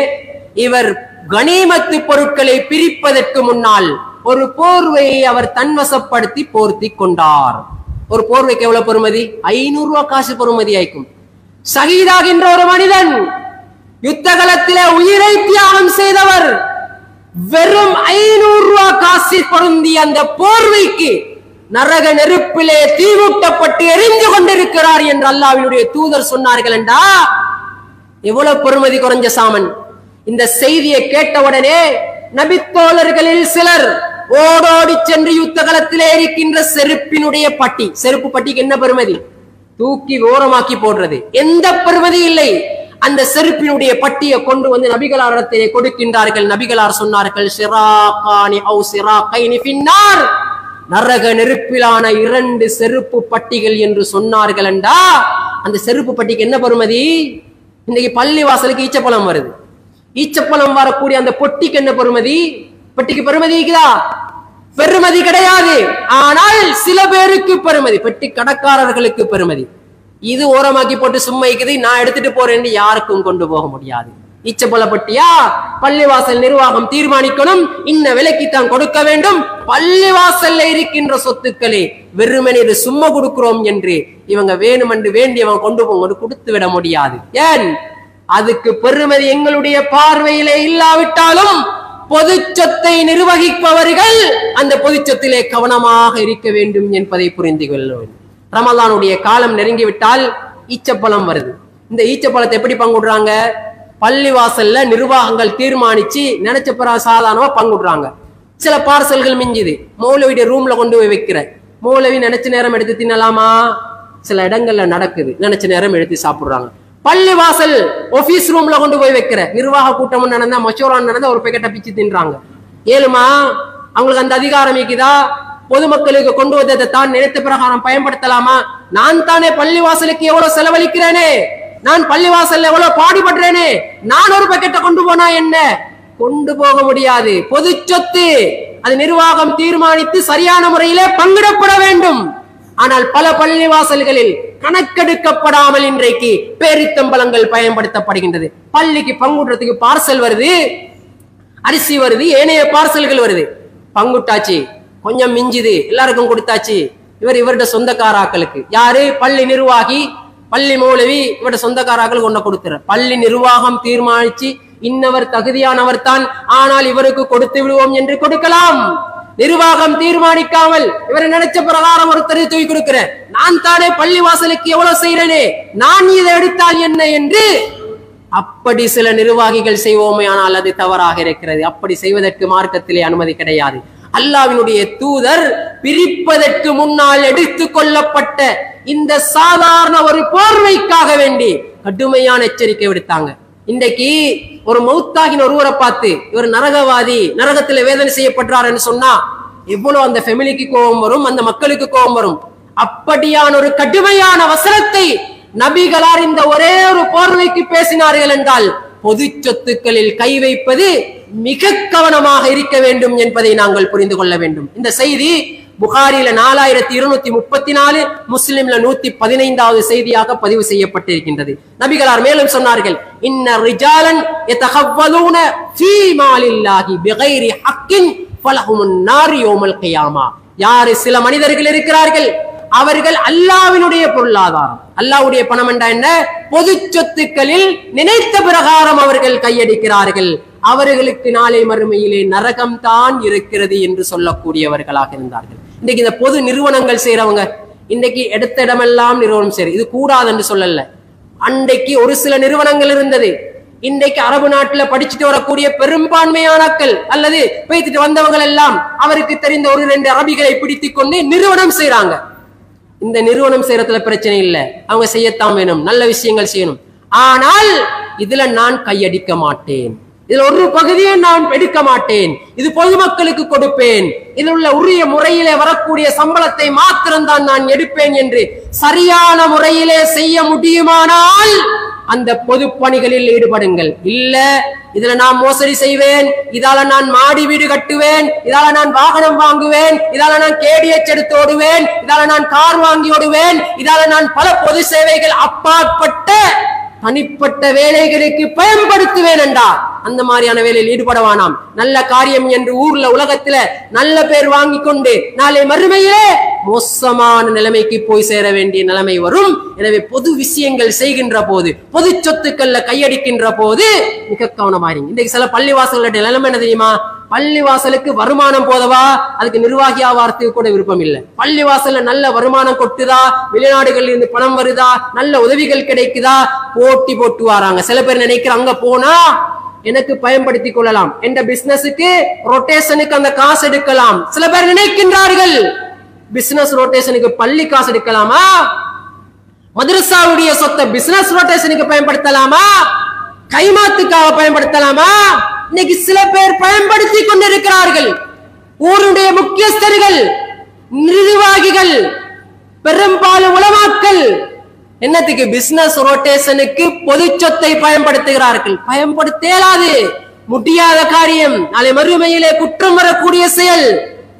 இவர் கனிமத்து பொருட்களை பிரிப்பதற்கு முன்னால் ஒரு போர்வையை அவர் தன்வசப்படுத்தி போர்த்தி கொண்டார். ஒரு போர்வைக்கு எவ்வளவு பெறுமதி? 500 ரூபாய் காசு பெறுமதி ஆயிக்கும். ஷஹீதாகின்ற ஒரு மனிதன், யுத்த களத்திலே உயிரை தியாகம் செய்தவர், வெறும் 500 ரூபாய் காசு பொருந்திய அந்த போர்வைக்கு நரக நெருப்பிலே தீவூட்டப்பட்டு எரிந்து கொண்டிருக்கிறார் என்று அல்லாஹ்வினுடைய தூதர் சொன்னார்கள். என்றா எவ்வளவு பெருமதி குறைஞ்ச சாமன். இந்த செய்தியை கேட்டவுடனே நபித்தோழர்களில் சிலர் ஓடோடி சென்று யுத்த களத்திலே இருக்கின்ற செருப்பினுடைய பட்டி, செருப்பு பட்டிக்கு என்ன பெருமதி? தூக்கி ஓரமாக்கி போடுறது, எந்த பெருமதி இல்லை. அந்த செருப்பினுடைய பட்டியை கொண்டு வந்து நபிகளாரிடத்திலே கொடுக்கின்றார்கள். நபிகளார் சொன்னார்கள், சிராகானி அவு சிராகைனி ஃபின்னார், நரக நெருப்பிலான 2 செருப்பு பட்டிகள் என்று சொன்னார்கள். என்றா அந்த செருப்பு பட்டிக்கு என்ன பெருமதி? இன்னைக்கு பள்ளி வாசலுக்கு ஈச்சப்பழம் வருது, ஈச்சப்பழம் வரக்கூடிய அந்த பொட்டிக்கு என்ன பெருமதி? பெட்டிக்கு பெருமதி இருக்குதா? பெருமதி கிடையாது. ஆனால் சில பேருக்கு பெருமதி, பெட்டி கடைக்காரர்களுக்கு பெருமதி. இது ஓரமாக்கி போட்டு சும்மா இருக்குது, நான் எடுத்துட்டு போறேன்னு யாருக்கும் கொண்டு போக முடியாது. ஈச்சப்பழ பட்டியா பள்ளிவாசல் நிர்வாகம் தீர்மானிக்கணும், இன்ன விலைக்கு தான் கொடுக்க வேண்டும். பள்ளிவாசல்ல இருக்கின்ற சொத்துக்களை வெறுமனே இது சும்மா கொடுக்கிறோம் என்று இவங்க வேணுமென்று வேண்டியவங்க கொண்டு போங்க கொடுத்து விட முடியாது. ஏன்? அதுக்கு பெருமதி எங்களுடைய பார்வையிலே இல்லாவிட்டாலும் பொது சொத்தை நிர்வகிப்பவர்கள் அந்த பொது சொத்திலே கவனமாக இருக்க வேண்டும் என்பதை புரிந்து கொள்ள வேண்டும். ரமலானுடைய காலம் நெருங்கிவிட்டால் ஈச்சப்பழம் வருது. இந்த ஈச்சப்பழத்தை எப்படி பங்குடுறாங்க? பள்ளிவாசல்ல நிர்வாகங்கள் தீர்மானிச்சு நினைச்ச பிறகு சாதாரணமா பங்குடுறாங்க. சில பார்சல்கள் மிஞ்சுது, மௌலவிடைய ரூம்ல கொண்டு போய் வைக்கிற, மௌலவி நினைச்ச நேரம் எடுத்து தின்னலாமா? சில இடங்கள்ல நடக்குது, நினைச்ச நேரம் எடுத்து சாப்பிடுறாங்க. பள்ளிவாசல் ஆபீஸ் ரூம்ல கொண்டு போய் வைக்கிற, நிர்வாக கூட்டம் நடந்தா மச்சோரான் நடந்தா ஒரு பேக்கெட்டை பிச்சு தின்றாங்க. ஏழுமா அவங்களுக்கு அந்த அதிகாரம் இருக்குதா? பொதுமக்களுக்கு கொண்டு வந்ததை தான் நினைத்த பிரகாரம் பயன்படுத்தலாமா? நான் தானே பள்ளிவாசலுக்கு எவ்வளவு செலவழிக்கிறேனே, நான் பள்ளிவாசல்ல எவ்வளவு பாடுபடுறேனே, நான் ஒரு பேக்கெட்டை கொண்டு போனா என்ன? கொண்டு போக முடியாது. பொது சொத்து அது நிர்வாகம் தீர்மானித்து சரியான முறையிலே பங்கிடப்பட வேண்டும். ஆனால் பல பள்ளிவாசல்களில் கணக்கெடுக்கப்படாமல் இன்றைக்கு பேரித்தம்பலங்கள் பயன்படுத்தப்படுகின்றது. பள்ளிக்கு பங்குடுறதுக்கு பார்சல் வருது, அரிசி வருது, ஏனைய பார்சல்கள் வருது, பங்குட்டாச்சு, கொஞ்சம் மிஞ்சுது, எல்லாருக்கும் கொடுத்தாச்சு. இவருடைய சொந்தக்காராக்களுக்கு, யாரு? பள்ளி நிர்வாகி, பள்ளி மௌலவி இவருடைய சொந்தக்காராக்களுக்கு ஒன்ன கொடுத்துற. பள்ளி நிர்வாகம் தீர்மானிச்சு இன்னவர் தகுதியானவர் தான், ஆனால் இவருக்கு கொடுத்து விடுவோம் என்று கொடுக்கலாம். நிர்வாகம் தீர்மானிக்காமல் இவரை நினைச்ச பிரகாரம் ஒருத்தரை தூக்கி கொடுக்கிற, நான் தானே பள்ளி வாசலுக்கு எவ்வளவு செய்யறேனே, நான் இதை எடுத்தால் என்ன என்று அப்படி சில நிர்வாகிகள் செய்வோமே, ஆனால் அது தவறாக இருக்கிறது. அப்படி செய்வதற்கு மார்க்கத்திலே அனுமதி கிடையாது. அல்லாஹ்வினுடைய தூதர் பிரிப்பதற்கு முன்னால் எடுத்துக் கொள்ளப்பட்ட இந்த சாதாரண ஒரு போர்வைக்காக வேண்டி கடுமையான எச்சரிக்கை விடுத்தாங்க. இன்றைக்கு ஒரு மௌத்தாகின ஒருவரை பார்த்து இவர் நரகவாதி, நரகத்துல வேதனை செய்யப்படுறாருன்னு சொன்னா எவ்வளவு அந்த ஃபேமிலிக்கு கோபம் வரும், அந்த மக்களுக்கு கோபம் வரும். அப்படியான ஒரு கடுமையான வசனத்தை நபிகளார் இந்த ஒரே ஒரு போர்வைக்கு பேசினார்கள் என்றால் பொது சொத்துக்களில் கை வைப்பது மிக கவனமாக இருக்க வேண்டும் என்பதை நாங்கள் புரிந்து கொள்ள வேண்டும். இந்த செய்தி புகாரில 4234, முஸ்லிம்ல 115வது செய்தியாக பதிவு செய்யப்பட்டிருக்கின்றது. நபிகளார் மேலும் சொன்னார்கள், இன்ன ரிஜாலன் யதகவ்வலூன ஃபீ மாலில்லாஹி பிகைரி ஹக்கின் ஃபலஹுமுன் நார் யௌமல் கியாமா. யாரு சில மனிதர்கள் இருக்கிறார்கள், அவர்கள் அல்லாஹ்வினுடைய பொருளாதாரம், அல்லாஹ்வுடைய பணம் என்றா என்ன, பொது சொத்துக்களில் நினைத்த பிரகாரம் அவர்கள் கையடிக்கிறார்கள், அவர்களுக்கு நாளை மறுமையிலே நரகம் தான் இருக்கிறது என்று சொல்லக்கூடியவர்களாக இருந்தார்கள். இன்னைக்கு இந்த பொது நிறுவனங்கள் செய்யறவங்க இன்னைக்கு எடுத்த இடமெல்லாம் நிறுவனம் செய்யறது, இது கூடாது என்று சொல்லல. அன்றைக்கு ஒரு சில நிறுவனங்கள் இருந்தது. இன்றைக்கு அரபு நாட்டுல படிச்சுட்டு வரக்கூடிய பெரும்பான்மையானக்கள் அல்லது பேசிட்டு வந்தவங்க எல்லாம் அவருக்கு தெரிந்த ஒரு 2 அரபிகளை பிடித்துக் கொண்டு நிறுவனம் செய்யறாங்க. இந்த நிறுவனம் செய்யறதுல பிரச்சனை இல்லை, அவங்க செய்யத்தான் வேணும், நல்ல விஷயங்கள் செய்யணும். ஆனால் இதுல நான் கையடிக்க மாட்டேன், இதுல ஒரு பகுதியை நான் எடுக்க மாட்டேன், இது பொதுமக்களுக்கு கொடுப்பேன், இதில் உள்ள உரிய முறையிலே வரக்கூடிய சம்பளத்தை மாத்திரம்தான் நான் எடுப்பேன் என்று சரியான முறையிலே செய்ய முடியுமானால் அந்த பொது பணிகளில் ஈடுபடுங்கள். இல்ல இதுல நான் மோசடி செய்வேன், இதால நான் மாடி வீடு கட்டுவேன், இதால நான் வாகனம் வாங்குவேன், இதால நான் கேடிஎச் எடுத்து ஓடுவேன், இதால நான் கார் வாங்கி ஓடுவேன், இதால நான் பல பொது சேவைகள் அப்பாற்பட்ட தனிப்பட்ட வேலைகளுக்கு பயன்படுத்துவேன் என்றா அந்த மாதிரியான வேலையில் ஈடுபடவானாம். நல்ல காரியம் என்று ஊர்ல உலகத்துல நல்ல பேர் வாங்கி கொண்டு நாளை மறுமையிலே மோசமான நிலைமைக்கு போய் சேர வேண்டிய நிலைமை வரும். எனவே பொது விஷயங்கள் செய்கின்ற போது, பொது சொத்துக்கள்ல கையடிக்கின்ற போது மிக கவனமாயிருங்க. இன்றைக்கு சில பள்ளிவாசல்களுடைய நிலைமை என்ன தெரியுமா? பள்ளிவாசலுக்கு வருமானம் போதவா, அதுக்கு நிர்வாகியா வார்த்தைக்கு கூட விருப்பம் இல்லை. பள்ளிவாசல்ல நல்ல வருமானம் கொட்டுதா, வெளிநாடுகளில் இருந்து பணம் வருதா, நல்ல உதவிகள் கிடைக்குதா, போட்டி போட்டு வராங்க. சில பேர் நினைக்கிறாங்க அங்க போனா எனக்கு பயன்படுத்திக் கொள்ளலாம், என்ற பிசினஸுக்கு ரொட்டேஷனுக்கு அந்த காசு எடுக்கலாம். சில பேர் நினைக்கின்றார்கள் பிசினஸ் ரொட்டேஷனுக்கு பள்ளி காசு எடுக்கலாமா, மதரசாவுடைய சொத்தை பிசினஸ் ரொட்டேஷனுக்கு பயன்படுத்தலாமா, கைமாத்துக்காக பயன்படுத்தலாமா? இன்னைக்கு சில பேர் பயன்படுத்தி கொண்டிருக்கிறார்கள். ஊருடைய முக்கியஸ்தர்கள், நிர்வாகிகள், பெரும்பாலும் உலமாக்கள் என்னத்துக்கு பிசினஸ் ரொட்டேஷனுக்கு பொது சொத்தை பயன்படுத்துகிறார்கள். பயன்படுத்த இயலாது, முடியாத காரியம், நாளை மறுமையிலே குற்றம் வரக்கூடிய செயல்.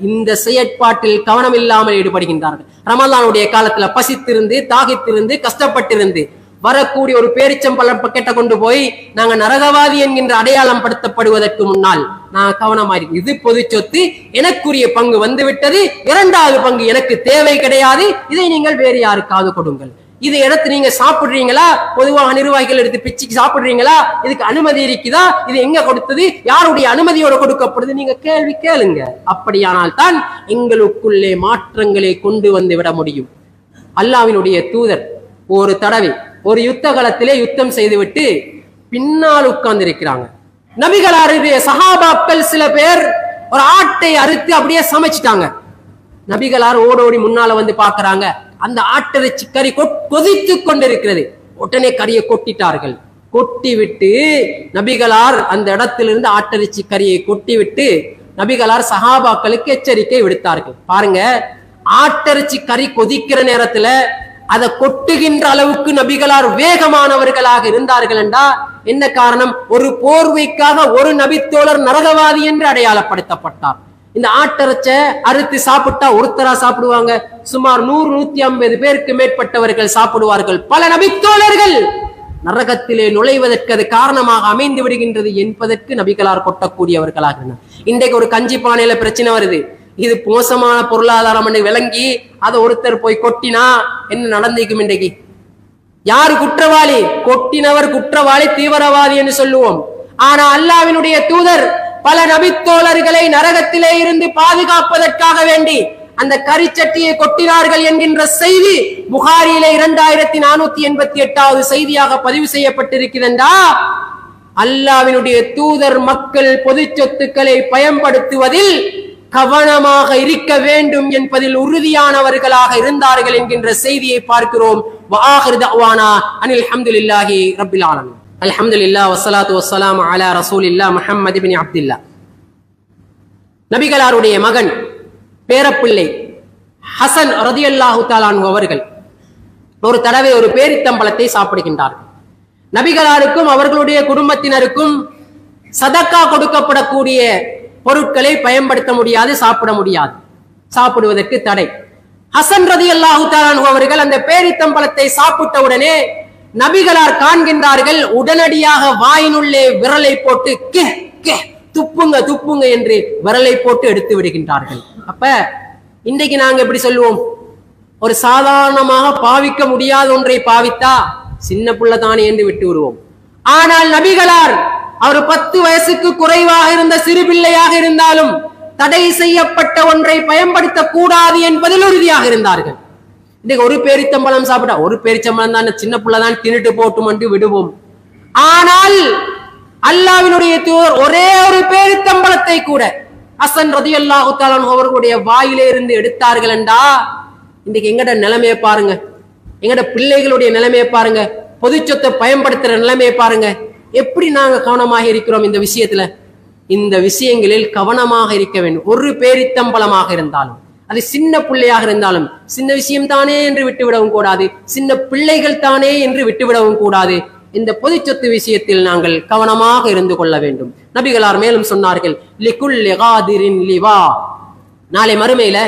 இந்த செயற்பாட்டில் கவனம் இல்லாமல் ஈடுபடுகின்றார்கள். ரமலானுடைய காலத்துல பசித்திருந்து, தாகித்திருந்து, கஷ்டப்பட்டிருந்து வரக்கூடிய ஒரு பேரிச்சம்பழம் பக்கெட்டை கொண்டு போய் நாங்க நரகவாதி என்கின்ற அடையாளம் படுத்தப்படுவதற்கு முன்னால் நான் கவனமாயிருக்கு. இது பொது சொத்து, எனக்குரிய பங்கு வந்துவிட்டது, இரண்டாவது பங்கு எனக்கு தேவை கிடையாது, இதை நீங்கள் வேறு யாருக்காவது கொடுங்கள். இதை எடுத்து நீங்க சாப்பிடுறீங்களா, பொதுவாக நிர்வாகிகள் எடுத்து பிச்சுக்கு சாப்பிடுறீங்களா, இதுக்கு அனுமதி இருக்குதா, இது எங்க கொடுத்தது, யாருடைய அனுமதியோடு கொடுக்கப்படுது, நீங்க கேள்வி கேளுங்க. அப்படியானால் தான் எங்களுக்குள்ளே மாற்றங்களை கொண்டு வந்து விட முடியும். அல்லாஹ்வினுடைய தூதர் ஒரு தடவை ஒரு யுத்த காலத்திலே யுத்தம் செய்துவிட்டு பின்னால் உட்கார்ந்து இருக்கிறாங்க. நபிகளாருடைய சஹாபாக்கள் சில பேர் ஒரு ஆட்டை அறுத்து அப்படியே சமைச்சிட்டாங்க. நபிகளார் ஓடோடி முன்னால வந்து பாக்குறாங்க, அந்த ஆட்டிறைச்சி கறி கொதித்து கொண்டிருக்கிறது. உடனே கறியை கொட்டிட்டார்கள். கொட்டி விட்டு நபிகளார் அந்த இடத்திலிருந்து ஆட்டிறைச்சி கறியை கொட்டி விட்டு நபிகளார் சஹாபாக்களுக்கு எச்சரிக்கை விடுத்தார்கள். பாருங்க, ஆட்டிறைச்சி கறி கொதிக்கிற நேரத்துல அதை கொட்டுகின்ற அளவுக்கு நபிகளார் வேகமானவர்களாக இருந்தார்கள் என்றா என்ன காரணம்? ஒரு போர்வைக்காக ஒரு நபித்தோழர் நரகவாதி என்று அடையாளப்படுத்தப்பட்டார். இந்த ஆட்டிறைச்ச அறுத்து சாப்பிட்டா ஒருத்தரா சாப்பிடுவாங்க, சுமார் 100-150 பேருக்கு மேற்பட்டவர்கள் சாப்பிடுவார்கள். பல நபித்தோழர்கள் நரகத்திலே நுழைவதற்கு அது காரணமாக அமைந்து விடுகின்றது என்பதற்கு நபிகளார் கொட்டக்கூடியவர்களாக இருந்தார். இன்றைக்கு ஒரு கஞ்சி பானையில பிரச்சனை வருது, இது மோசமான பொருளாதாரம் விளங்கி அதை ஒருத்தர் போய் கொட்டினா என்ன நடந்திருக்கும்? இன்றைக்கு யாரு குற்றவாளி? கொட்டினவர் குற்றவாளி, தீவிரவாதி என்று சொல்லுவோம். ஆனா அல்லாஹ்வினுடைய தூதர் பல நபித்தோழர்களை நரகத்திலே இருந்து பாதுகாப்பதற்காக வேண்டி அந்த கரிச்சட்டியை கொட்டினார்கள் என்கின்ற செய்தி புகாரியிலே 2488வது செய்தியாக பதிவு செய்யப்பட்டிருக்கிறதா? அல்லாஹ்வினுடைய தூதர் மக்கள் பொது சொத்துக்களை பயன்படுத்துவதில் கவனமாக இருக்க வேண்டும் என்பதில் உறுதியானவர்களாக இருந்தார்கள் என்கின்ற செய்தியை பார்க்கிறோம். வஆகிரு தஅவானா அனில் ஹம்துலில்லாஹி ரப்பில் ஆலமீன். அல்ஹம்துலில்லாஹ் வஸ்ஸலாத்து வஸ்ஸலாமு அலா ரசூலில்லாஹ் முஹம்மது இப்னு அப்துல்லாஹ். நபிகளாருடைய மகன் பேரப்பிள்ளை ஹசன் ரலியல்லாஹு தஆலா அன்ஹு அவர்கள் ஒரு தடவை ஒரு பேரித்தம்பழத்தை சாப்பிடுகின்றார்கள். நபிகளாருக்கும் அவர்களுடைய குடும்பத்தினருக்கும் சதக்கா கொடுக்கப்படக்கூடிய பொருட்களை பயன்படுத்த முடியாது, சாப்பிட முடியாது, சாப்பிடுவதற்கு தடை. ஹசன் ரலியல்லாஹு தஆலா அன்ஹு அவர்கள் அந்த பேரித்தம்பழத்தை சாப்பிட்ட உடனே நபிகளார் காண்கின்றார்கள், உடனடியாக வாயினுள்ளே விரலை போட்டு துப்புங்க துப்புங்க என்று விரலை போட்டு எடுத்து விடுகின்றார்கள். அப்ப இன்றைக்கு நாங்க எப்படி சொல்லுவோம்? ஒரு சாதாரணமாக பாவிக்க முடியாத ஒன்றை பாவித்தா சின்ன புள்ள தானே என்று விட்டு விடுவோம். ஆனால் நபிகளார் அவர் 10 வயசுக்கு குறைவாக இருந்த சிறு பிள்ளையாக இருந்தாலும் தடை செய்யப்பட்ட ஒன்றை பயன்படுத்த கூடாது என்பதில் உறுதியாக இருந்தார்கள். இன்னைக்கு ஒரு பேரிச்சம்பழம் சாப்பிட்டா ஒரு பேரிச்சம்பழம் தான், சின்ன பிள்ளைதான், தின்னுட்டு போட்டும் என்று விடுவோம். ஆனால் அல்லாஹ்வினுடைய தூதர் ஒரே ஒரு பேரிச்சம்பழத்தை கூட ஹசன் ரலியல்லாஹு தஆலா அன்ஹு அவர்களுடைய வாயிலே இருந்து எடுத்தார்கள் என்றா இன்னைக்கு எங்கட நிலைமையை பாருங்க, எங்கட பிள்ளைகளுடைய நிலைமையை பாருங்க, பொது சொத்தை பயன்படுத்துற நிலைமையை பாருங்க. எப்படி நாங்க கவனமாக இருக்கிறோம் இந்த விஷயத்துல? இந்த விஷயங்களில் கவனமாக இருக்க வேண்டும். ஒரு பேரித்தம்பழமாக இருந்தாலும், அது சின்ன பிள்ளையாக இருந்தாலும், சின்ன விஷயம் தானே என்று விட்டுவிடவும் கூடாது, சின்ன பிள்ளைகள் தானே என்று விட்டுவிடவும் கூடாது. இந்த பொது சொத்து விஷயத்தில் நாங்கள் கவனமாக இருந்து கொள்ள வேண்டும். நபிகளார் மேலும் சொன்னார்கள், லிகுல்லி காதிரின் லிவா, நாளை மறுமையில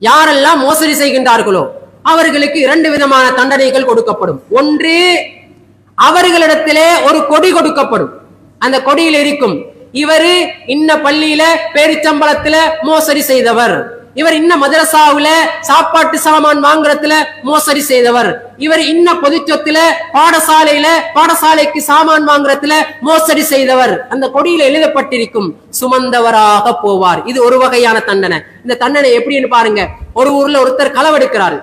யாரெல்லாம் மோசடி செய்கின்றார்களோ அவர்களுக்கு 2 விதமான தண்டனைகள் கொடுக்கப்படும். ஒன்று, அவர்களிடத்திலே ஒரு கொடி கொடுக்கப்படும். அந்த கொடியில் இருக்கும், இவரு இன்ன பள்ளியில பேரிச்சம்பளத்துல மோசடி செய்தவர், இவர் இன்ன மதரசாவுல சாப்பாட்டு சாமான் வாங்குறதுல மோசடி செய்தவர், இவர் இன்ன பொது சொத்துல பாடசாலைக்கு சாமான் வாங்குறதுல மோசடி செய்தவர். அந்த கொடியில எழுதப்பட்டிருக்கும், சுமந்தவராக போவார். இது ஒரு வகையான தண்டனை. இந்த தண்டனை எப்படின்னு பாருங்க. ஒரு ஊர்ல ஒருத்தர் களவெடுக்கிறாரு.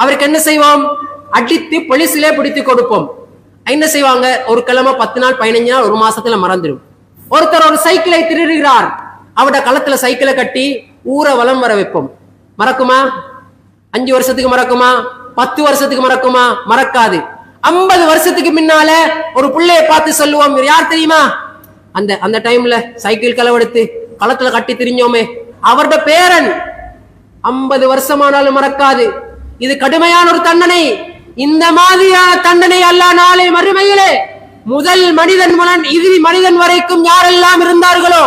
அவருக்கு என்ன செய்வோம்? அடித்து போலீஸிலே பிடித்து கொடுப்போம். என்ன செய்வாங்க? ஒரு கிழமை 10 நாள் 15 நாள் 1 மாசத்துல மறந்துடும். ஒருத்தர் ஒரு சைக்கிளை திருடுகிறார். அவட களத்துல சைக்கிளை கட்டி ஊரை வலம் வர வைப்போம். மறக்குமா? 5 வருஷத்துக்கு மறக்குமா? 10 வருஷத்துக்கு மறக்குமா? மறக்காது. 50 வருஷத்துக்கு முன்னால ஒரு பிள்ளைய பார்த்து சொல்லுவோம், யார் தெரியுமா? அந்த டைம்ல சைக்கிள் களவெடுத்து களத்துல கட்டி திரிஞ்சோமே, அவருடைய பேரன். 50 வருஷமானாலும் மறக்காது. இது கடுமையான ஒரு தண்டனை. இந்த மாதிரியான தண்டனை அல்லாஹ் நாளை மறுமையிலே முதல் மனிதன் முதல் இறுதி மனிதன் வரைக்கும் யாரெல்லாம் இருந்தார்களோ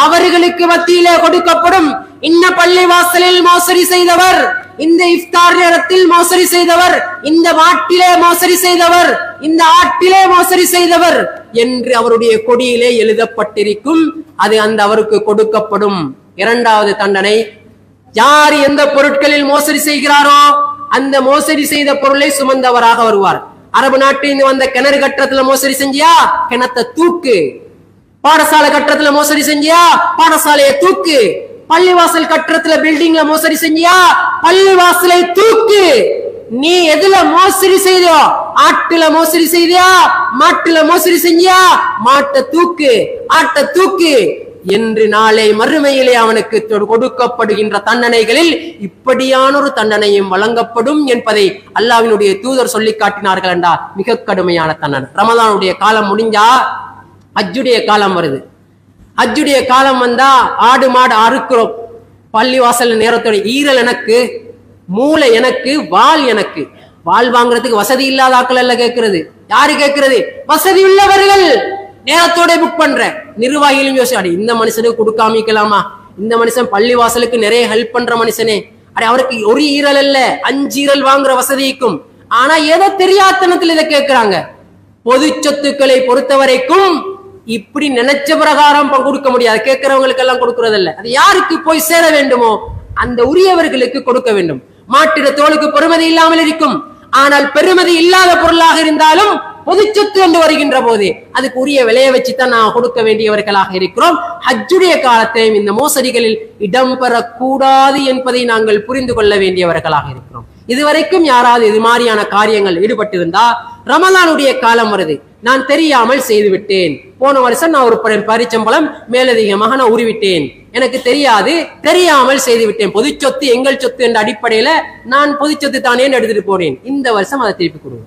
அவர்களுக்கு மத்தியிலே கொடுக்கப்படும். இன்ன பள்ளி வாசலில் மோசடி செய்தவர், இந்த இஃப்தார் நேரத்தில் மோசடி செய்தவர், இந்த மாட்டிலே மோசடி செய்தவர், இந்த ஆட்டிலே மோசடி செய்தவர் என்று அவருடைய கொடியிலே எழுதப்பட்டிருக்கும். அது அவருக்கு கொடுக்கப்படும். 2வது தண்டனை, யார் எந்த பொருட்களில் மோசடி செய்கிறாரோ அந்த மோசடி செய்த பொருளை சுமந்தவராக வருவார். அரபு நாட்டில் வந்த கிணறு கட்டுறதுல மோசடி செஞ்சியா, கிணத்தை தூக்கு. பாடசாலை கட்டுறதுல மோசடி செஞ்சியா, பாடசாலையை தூக்கு. பள்ளிவாசல் கட்டுறதுல பில்டிங்ல மோசடி செஞ்சியா, பள்ளிவாசலை தூக்கு. நீ எதுல மோசடி செய்தியோ, ஆட்டுல மோசடி செய்தியா, மாட்டுல மோசடி செஞ்சியா, மாட்டை தூக்கு, ஆட்டை தூக்கு என்று நாளை மறுமையிலே அவனுக்கு கொடுக்கப்படுகின்ற தண்டனைகளில் இப்படியான ஒரு தண்டனையும் வழங்கப்படும் என்பதை அல்லாஹ்வினுடைய தூதர் சொல்லி காட்டினார்கள். என்றா மிக கடுமையான தண்டனை. ரமலானுடைய காலம் முடிஞ்சா ஹஜ்ஜுடைய காலம் வருது. ஹஜ்ஜுடைய காலம் வந்தா ஆடு மாடு அறுக்கிறோம். பள்ளிவாசல் நேரத்தோட ஈரல் எனக்கு, மூளை எனக்கு, வால் எனக்கு. வால் வாங்குறதுக்கு வசதி இல்லாத ஆட்கள் எல்லாம் கேட்கிறது. யாரு கேட்கிறது? வசதி உள்ளவர்கள். நேரத்தோட புக் பண்ற நிர்வாகிகளும் யோசிச்சு, இந்த மனுஷனுக்கு கொடுக்காமிக்கலாமா? இந்த மனுஷன் பள்ளிவாசலுக்கு நிறைய ஹெல்ப் பண்ற மனுஷனே, அவருக்கு ஒரு ஈரல் அல்ல 5 ஈரல் வாங்குற வசதிக்கும். ஆனா ஏதோ தெரியாதனத்தில் இதை கேட்கிறாங்க. பொது சொத்துக்களை பொறுத்த வரைக்கும் இப்படி நினைச்ச பிரகாரம் கொடுக்க முடியாது. கேட்கிறவங்களுக்கு எல்லாம் கொடுக்கறதில்ல. அது யாருக்கு போய் சேர வேண்டுமோ அந்த உரியவர்களுக்கு கொடுக்க வேண்டும். மாட்டிட தோளுக்கு பெருமதி இல்லாமல் இருக்கும். ஆனால் பெருமதி இல்லாத பொருளாக இருந்தாலும் பொது சொத்து என்று வருகின்ற போது அதுக்கு உரிய விலையை வச்சுதான் நான் கொடுக்க வேண்டியவர்களாக இருக்கிறோம். ஹஜ்ஜுடைய காலத்தையும் இந்த மோசடிகளில் இடம்பெறக்கூடாது என்பதை நாங்கள் புரிந்து கொள்ள வேண்டியவர்களாக இருக்கிறோம். இதுவரைக்கும் யாராவது இது மாதிரியான காரியங்கள் ஈடுபட்டிருந்தா, ரமலானுடைய காலம் வருது, நான் தெரியாமல் செய்து விட்டேன், போன வருஷம் நான் ஒரு பரிச்சம்பளம் மேலதிகமாக நான் உருவிட்டேன், எனக்கு தெரியாது, தெரியாமல் செய்து விட்டேன், பொது சொத்து எங்கள் சொத்து என்ற அடிப்படையில நான் பொது சொத்து தானே எடுத்துட்டு போனேன், இந்த வருஷம் அதை திருப்பி கொடுங்க.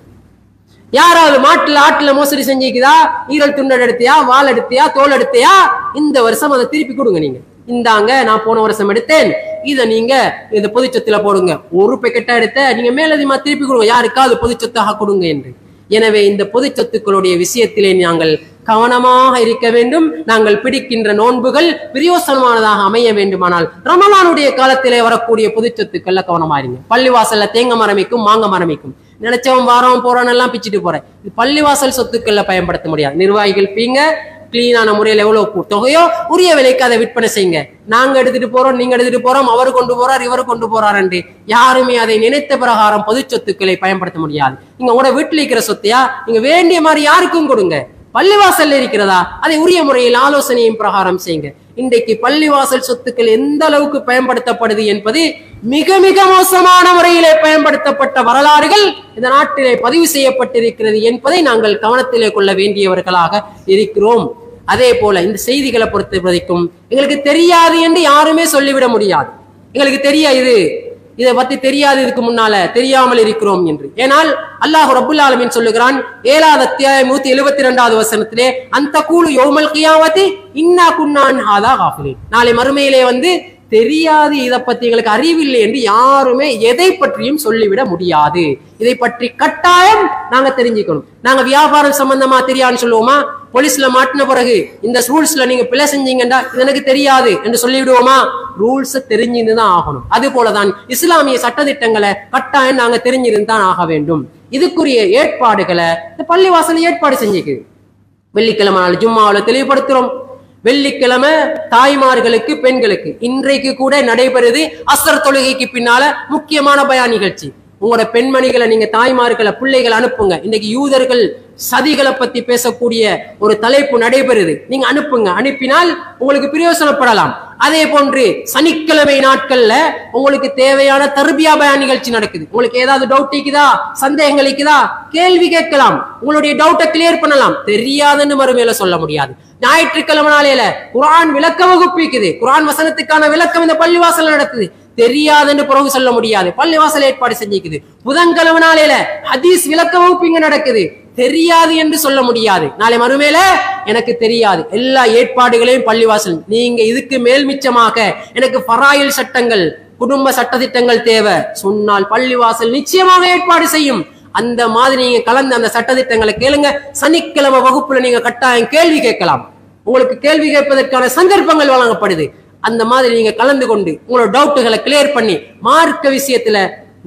யாராவது மாட்டுல ஆட்டுல மோசடி செஞ்சுக்குதா, ஈரல் துண்டை எடுத்தியா, வால் எடுத்தியா, தோல் எடுத்தியா, இந்த வருஷம் அதை திருப்பி கொடுங்க. நீங்க இந்தாங்க, நான் போன வருஷம் எடுத்தேன், இதை நீங்க இந்த பொது சொத்துல போடுங்க. ஒரு பேக்கெட்டா எடுத்த நீங்க மேலதிகமா திருப்பி கொடுங்க, யாருக்காவது பொது சொத்தாக கொடுங்க என்று. எனவே இந்த பொது சொத்துக்களுடைய விஷயத்திலே நாங்கள் கவனமாக இருக்க வேண்டும். நாங்கள் பிடிக்கின்ற நோன்புகள் பிரயோசனமானதாக அமைய வேண்டுமானால் ரமலானுடைய காலத்திலே வரக்கூடிய பொது சொத்துக்கள்ல கவனமா இருங்க. பள்ளிவாசல்ல தேங்க மரமிக்கும், மாங்க மரமிக்கும், நினைச்சவன் வாரம் போறான் எல்லாம் பிச்சுட்டு போறேன். பள்ளிவாசல் சொத்துக்கள்ல பயன்படுத்த முடியாது. நிர்வாகிகள் பீங்க, கிளீனான முறையில் எவ்வளவு தொகையோ உரிய விலைக்கு அதை விற்பனை செய்யுங்க. நாங்க எடுத்துட்டு போறோம், நீங்க எடுத்துட்டு போறோம், அவரு கொண்டு போறார், இவரு கொண்டு போறார் என்று யாருமே அதை நினைத்த பிரகாரம் பொது சொத்துக்களை பயன்படுத்த முடியாது. நீங்க உங்களோட வீட்டுல இருக்கிற சொத்தையா நீங்க வேண்டிய மாதிரி யாருக்கும் கொடுங்க. பள்ளிவாசல் இருக்கிறதா அதை உரிய முறையில் ஆலோசனையும் பிரகாரம் செய்யுங்க. இன்றைக்கு பள்ளிவாசல் சொத்துக்கள் எந்த அளவுக்கு பயன்படுத்தப்படுது என்பது மிக மிக மோசமான முறையிலே பயன்படுத்தப்பட்ட வரலாறுகள் இந்த நாட்டிலே பதிவு செய்யப்பட்டிருக்கிறது என்பதை நாங்கள் கவனத்திலே கொள்ள வேண்டியவர்களாக இருக்கிறோம். அதே போல இந்த செய்திகளை பொறுத்த வரைக்கும் எங்களுக்கு தெரியாது என்று யாருமே சொல்லிவிட முடியாது. எங்களுக்கு தெரியாது, இதை பத்தி தெரியாது, இதுக்கு முன்னால தெரியாமல் இருக்கிறோம் என்று. ஏனால் அல்லாஹ் ரப்புல் ஆலமீன் சொல்லுகிறான் 7வது அத்தியாயம் 172வது வசனத்திலே, அந்த கூலு யௌமல் கியாமத்தி இன்னா குன்னா அன் ஹாதா காஃபிலீன். நாளை மறுமையிலே தெரியாது, இதை பத்தி எங்களுக்கு அறிவில்லை என்று யாருமே எதை பற்றியும் சொல்லிவிட முடியாது. இதை பற்றி கட்டாயம் நாங்க தெரிஞ்சுக்கணும். நாங்க வியாபாரம் சம்பந்தமா தெரியாதுன்னு சொல்லுவோமா? போலீஸ்ல மாட்டின பிறகு இந்த ரூல்ஸ்ல நீங்க பிழை செஞ்சீங்கடா இது எனக்கு தெரியாது என்று சொல்லிவிடுவோமா? ரூல்ஸ் தெரிஞ்சிருந்துதான் ஆகணும். அது போலதான் இஸ்லாமிய சட்டதிட்டங்களை கட்டாயம் நாங்க தெரிஞ்சிருந்தான் ஆக வேண்டும். இதுக்குரிய ஏற்பாடுகளை இந்த பள்ளிவாசல் ஏற்பாடு செஞ்சுக்குது. வெள்ளிக்கிழமை நாள் ஜும்மாவில் தெளிவுபடுத்துறோம். வெள்ளிக்கிழமை தாய்மார்களுக்கு பெண்களுக்கு இன்றைக்கு கூட நடைபெறுது அஸ்ர் தொழுகைக்கு பின்னால முக்கியமான பயான் நிகழ்ச்சி. உங்களோட பெண்மணிகளை நீங்க தாய்மார்களை பிள்ளைகளை அனுப்புங்க. இன்னைக்கு யூதர்கள் சதிகளை பத்தி பேசக்கூடிய ஒரு தலைப்பு நடைபெறுது, நீங்க அனுப்புங்க. அனுப்பினால் உங்களுக்கு பிரயோசனப்படலாம். அதே போன்று சனிக்கிழமை நாட்கள்ல உங்களுக்கு தேவையான தர்பியா பயான் நிகழ்ச்சி நடக்குது. உங்களுக்கு ஏதாவது டவுட் இருக்குதா, சந்தேகங்கள் இருக்குதா, கேள்வி கேட்கலாம். உங்களுடைய டவுட்டை கிளியர் பண்ணலாம். தெரியாதுன்னு மறுமையில சொல்ல முடியாது. ஞாயிற்றுக்கிழமை நாளையில குர்ஆன் விளக்க வகுப்பு இருக்குது. குர்ஆன் வசனத்துக்கான விளக்கம் இந்த பள்ளிவாசல் நடக்குது. தெரியாதுன்னு பிறகு சொல்ல முடியாது. பள்ளிவாசல் ஏற்பாடு செஞ்சுக்குது. புதன்கிழமை நாளையில ஹதீஸ் விளக்க வகுப்பு இங்க நடக்குது. தெரியாது என்று சொல்ல முடியாது. நாளை மறுமையில எனக்கு தெரியாது. எல்லா ஏற்பாடுகளையும் பள்ளிவாசல். நீங்க இதுக்கு மேல் மிச்சமாக எனக்கு ஃபராயில் சட்டங்கள், குடும்ப சட்டதிட்டங்கள் தேவை சொன்னால் பள்ளிவாசல் நிச்சயமாக ஏற்பாடு செய்யும். அந்த மாதிரி நீங்க கலந்து அந்த சட்டதிட்டங்களை கேளுங்க. சனிக்கிழமை வகுப்புல நீங்க கட்டாயம் கேள்வி கேட்கலாம். உங்களுக்கு கேள்வி கேட்பதற்கான சந்தர்ப்பங்கள் வழங்கப்படுது. அந்த மாதிரி நீங்க கலந்து கொண்டு உங்களோட டவுட்டுகளை கிளியர் பண்ணி மார்க்க விஷயத்துல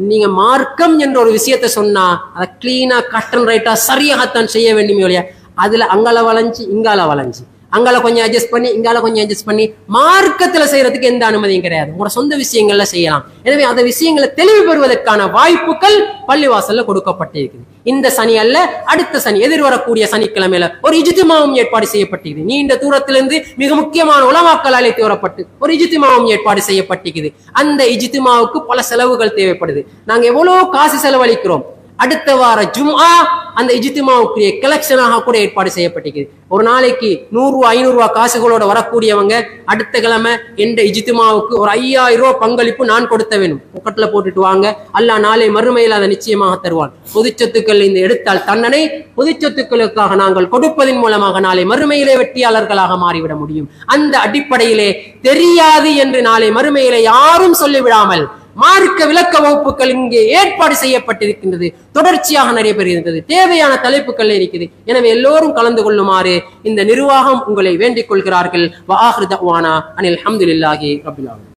நீங்க மார்க்கம் என்ற ஒரு விஷயத்த சொன்னா அதை கிளீனா கட் அண்ட் ரைட்டா சரியாகத்தான் செய்ய வேண்டுமே இல்லையா? அதுல அங்கால வளைஞ்சு இங்கால வளைஞ்சு அங்கால கொஞ்சம் அட்ஜஸ்ட் பண்ணி இங்கால கொஞ்சம் அட்ஜஸ்ட் பண்ணி மார்க்கத்துல செய்யறதுக்கு எந்த அனுமதியும் கிடையாது. உங்களோட சொந்த விஷயங்கள்ல செய்யலாம். எனவே அந்த விஷயங்களை தெளிவு பெறுவதற்கான வாய்ப்புகள் பள்ளிவாசல்ல கொடுக்கப்பட்டிருக்குது. இந்த சனி அல்ல, அடுத்த சனி எதிர்வரக்கூடிய சனிக்கிழமையில ஒரு இஜ்திமாவும் ஏற்பாடு செய்யப்பட்டிருக்குது. நீண்ட தூரத்திலிருந்து மிக முக்கியமான உலமாக்கள் அழைத்து வரப்பட்டு ஒரு இஜ்திமாவும் ஏற்பாடு செய்யப்பட்டிருக்குது. அந்த இஜ்திமாவுக்கு பல செலவுகள் தேவைப்படுது. நாங்க எவ்வளவு காசு செலவழிக்கிறோம். அடுத்த வார ஜும்ஆ அந்த இஜ்திமாவுக்குரிய கலெக்ஷனாக கூட ஏற்பாடு செய்யப்பட்டிருக்குது. ஒரு நாளைக்கு 100 ரூபாய் 500 ரூபாய் காசுகளோட வரக்கூடியவங்க அடுத்த கிழமை எந்த இஜ்திமாவுக்கு ஒரு 5000 ரூபாய் பங்களிப்பு நான் கொடுத்த வேணும். பொக்கெட்ல போட்டுட்டு வாங்க, அல்லாஹ் நாளை மறுமையில் அதை நிச்சயமாக தருவான். பொதுச்சொத்துக்கள் இந்த எடுத்தால் தண்டனை, பொதுச்சொத்துக்களுக்காக நாங்கள் கொடுப்பதன் மூலமாக நாளை மறுமையிலே வெற்றியாளர்களாக மாறிவிட முடியும். அந்த அடிப்படையிலே தெரியாது என்று நாளை மறுமையிலே யாரும் சொல்லிவிடாமல் மார்க்க விளக்க வகுப்புகள் இங்கே ஏற்பாடு செய்யப்பட்டிருக்கின்றது. தொடர்ச்சியாக நடைபெறுகின்றது. தேவையான தலைப்புகள் இருக்குது. எனவே எல்லோரும் கலந்து கொள்ளுமாறு இந்த நிர்வாகம் உங்களை வேண்டிக் கொள்கிறார்கள். வஆஹிரு தஅவானா அனில் ஹம்துலில்லாஹி ரப்பில் ஆலமீன்.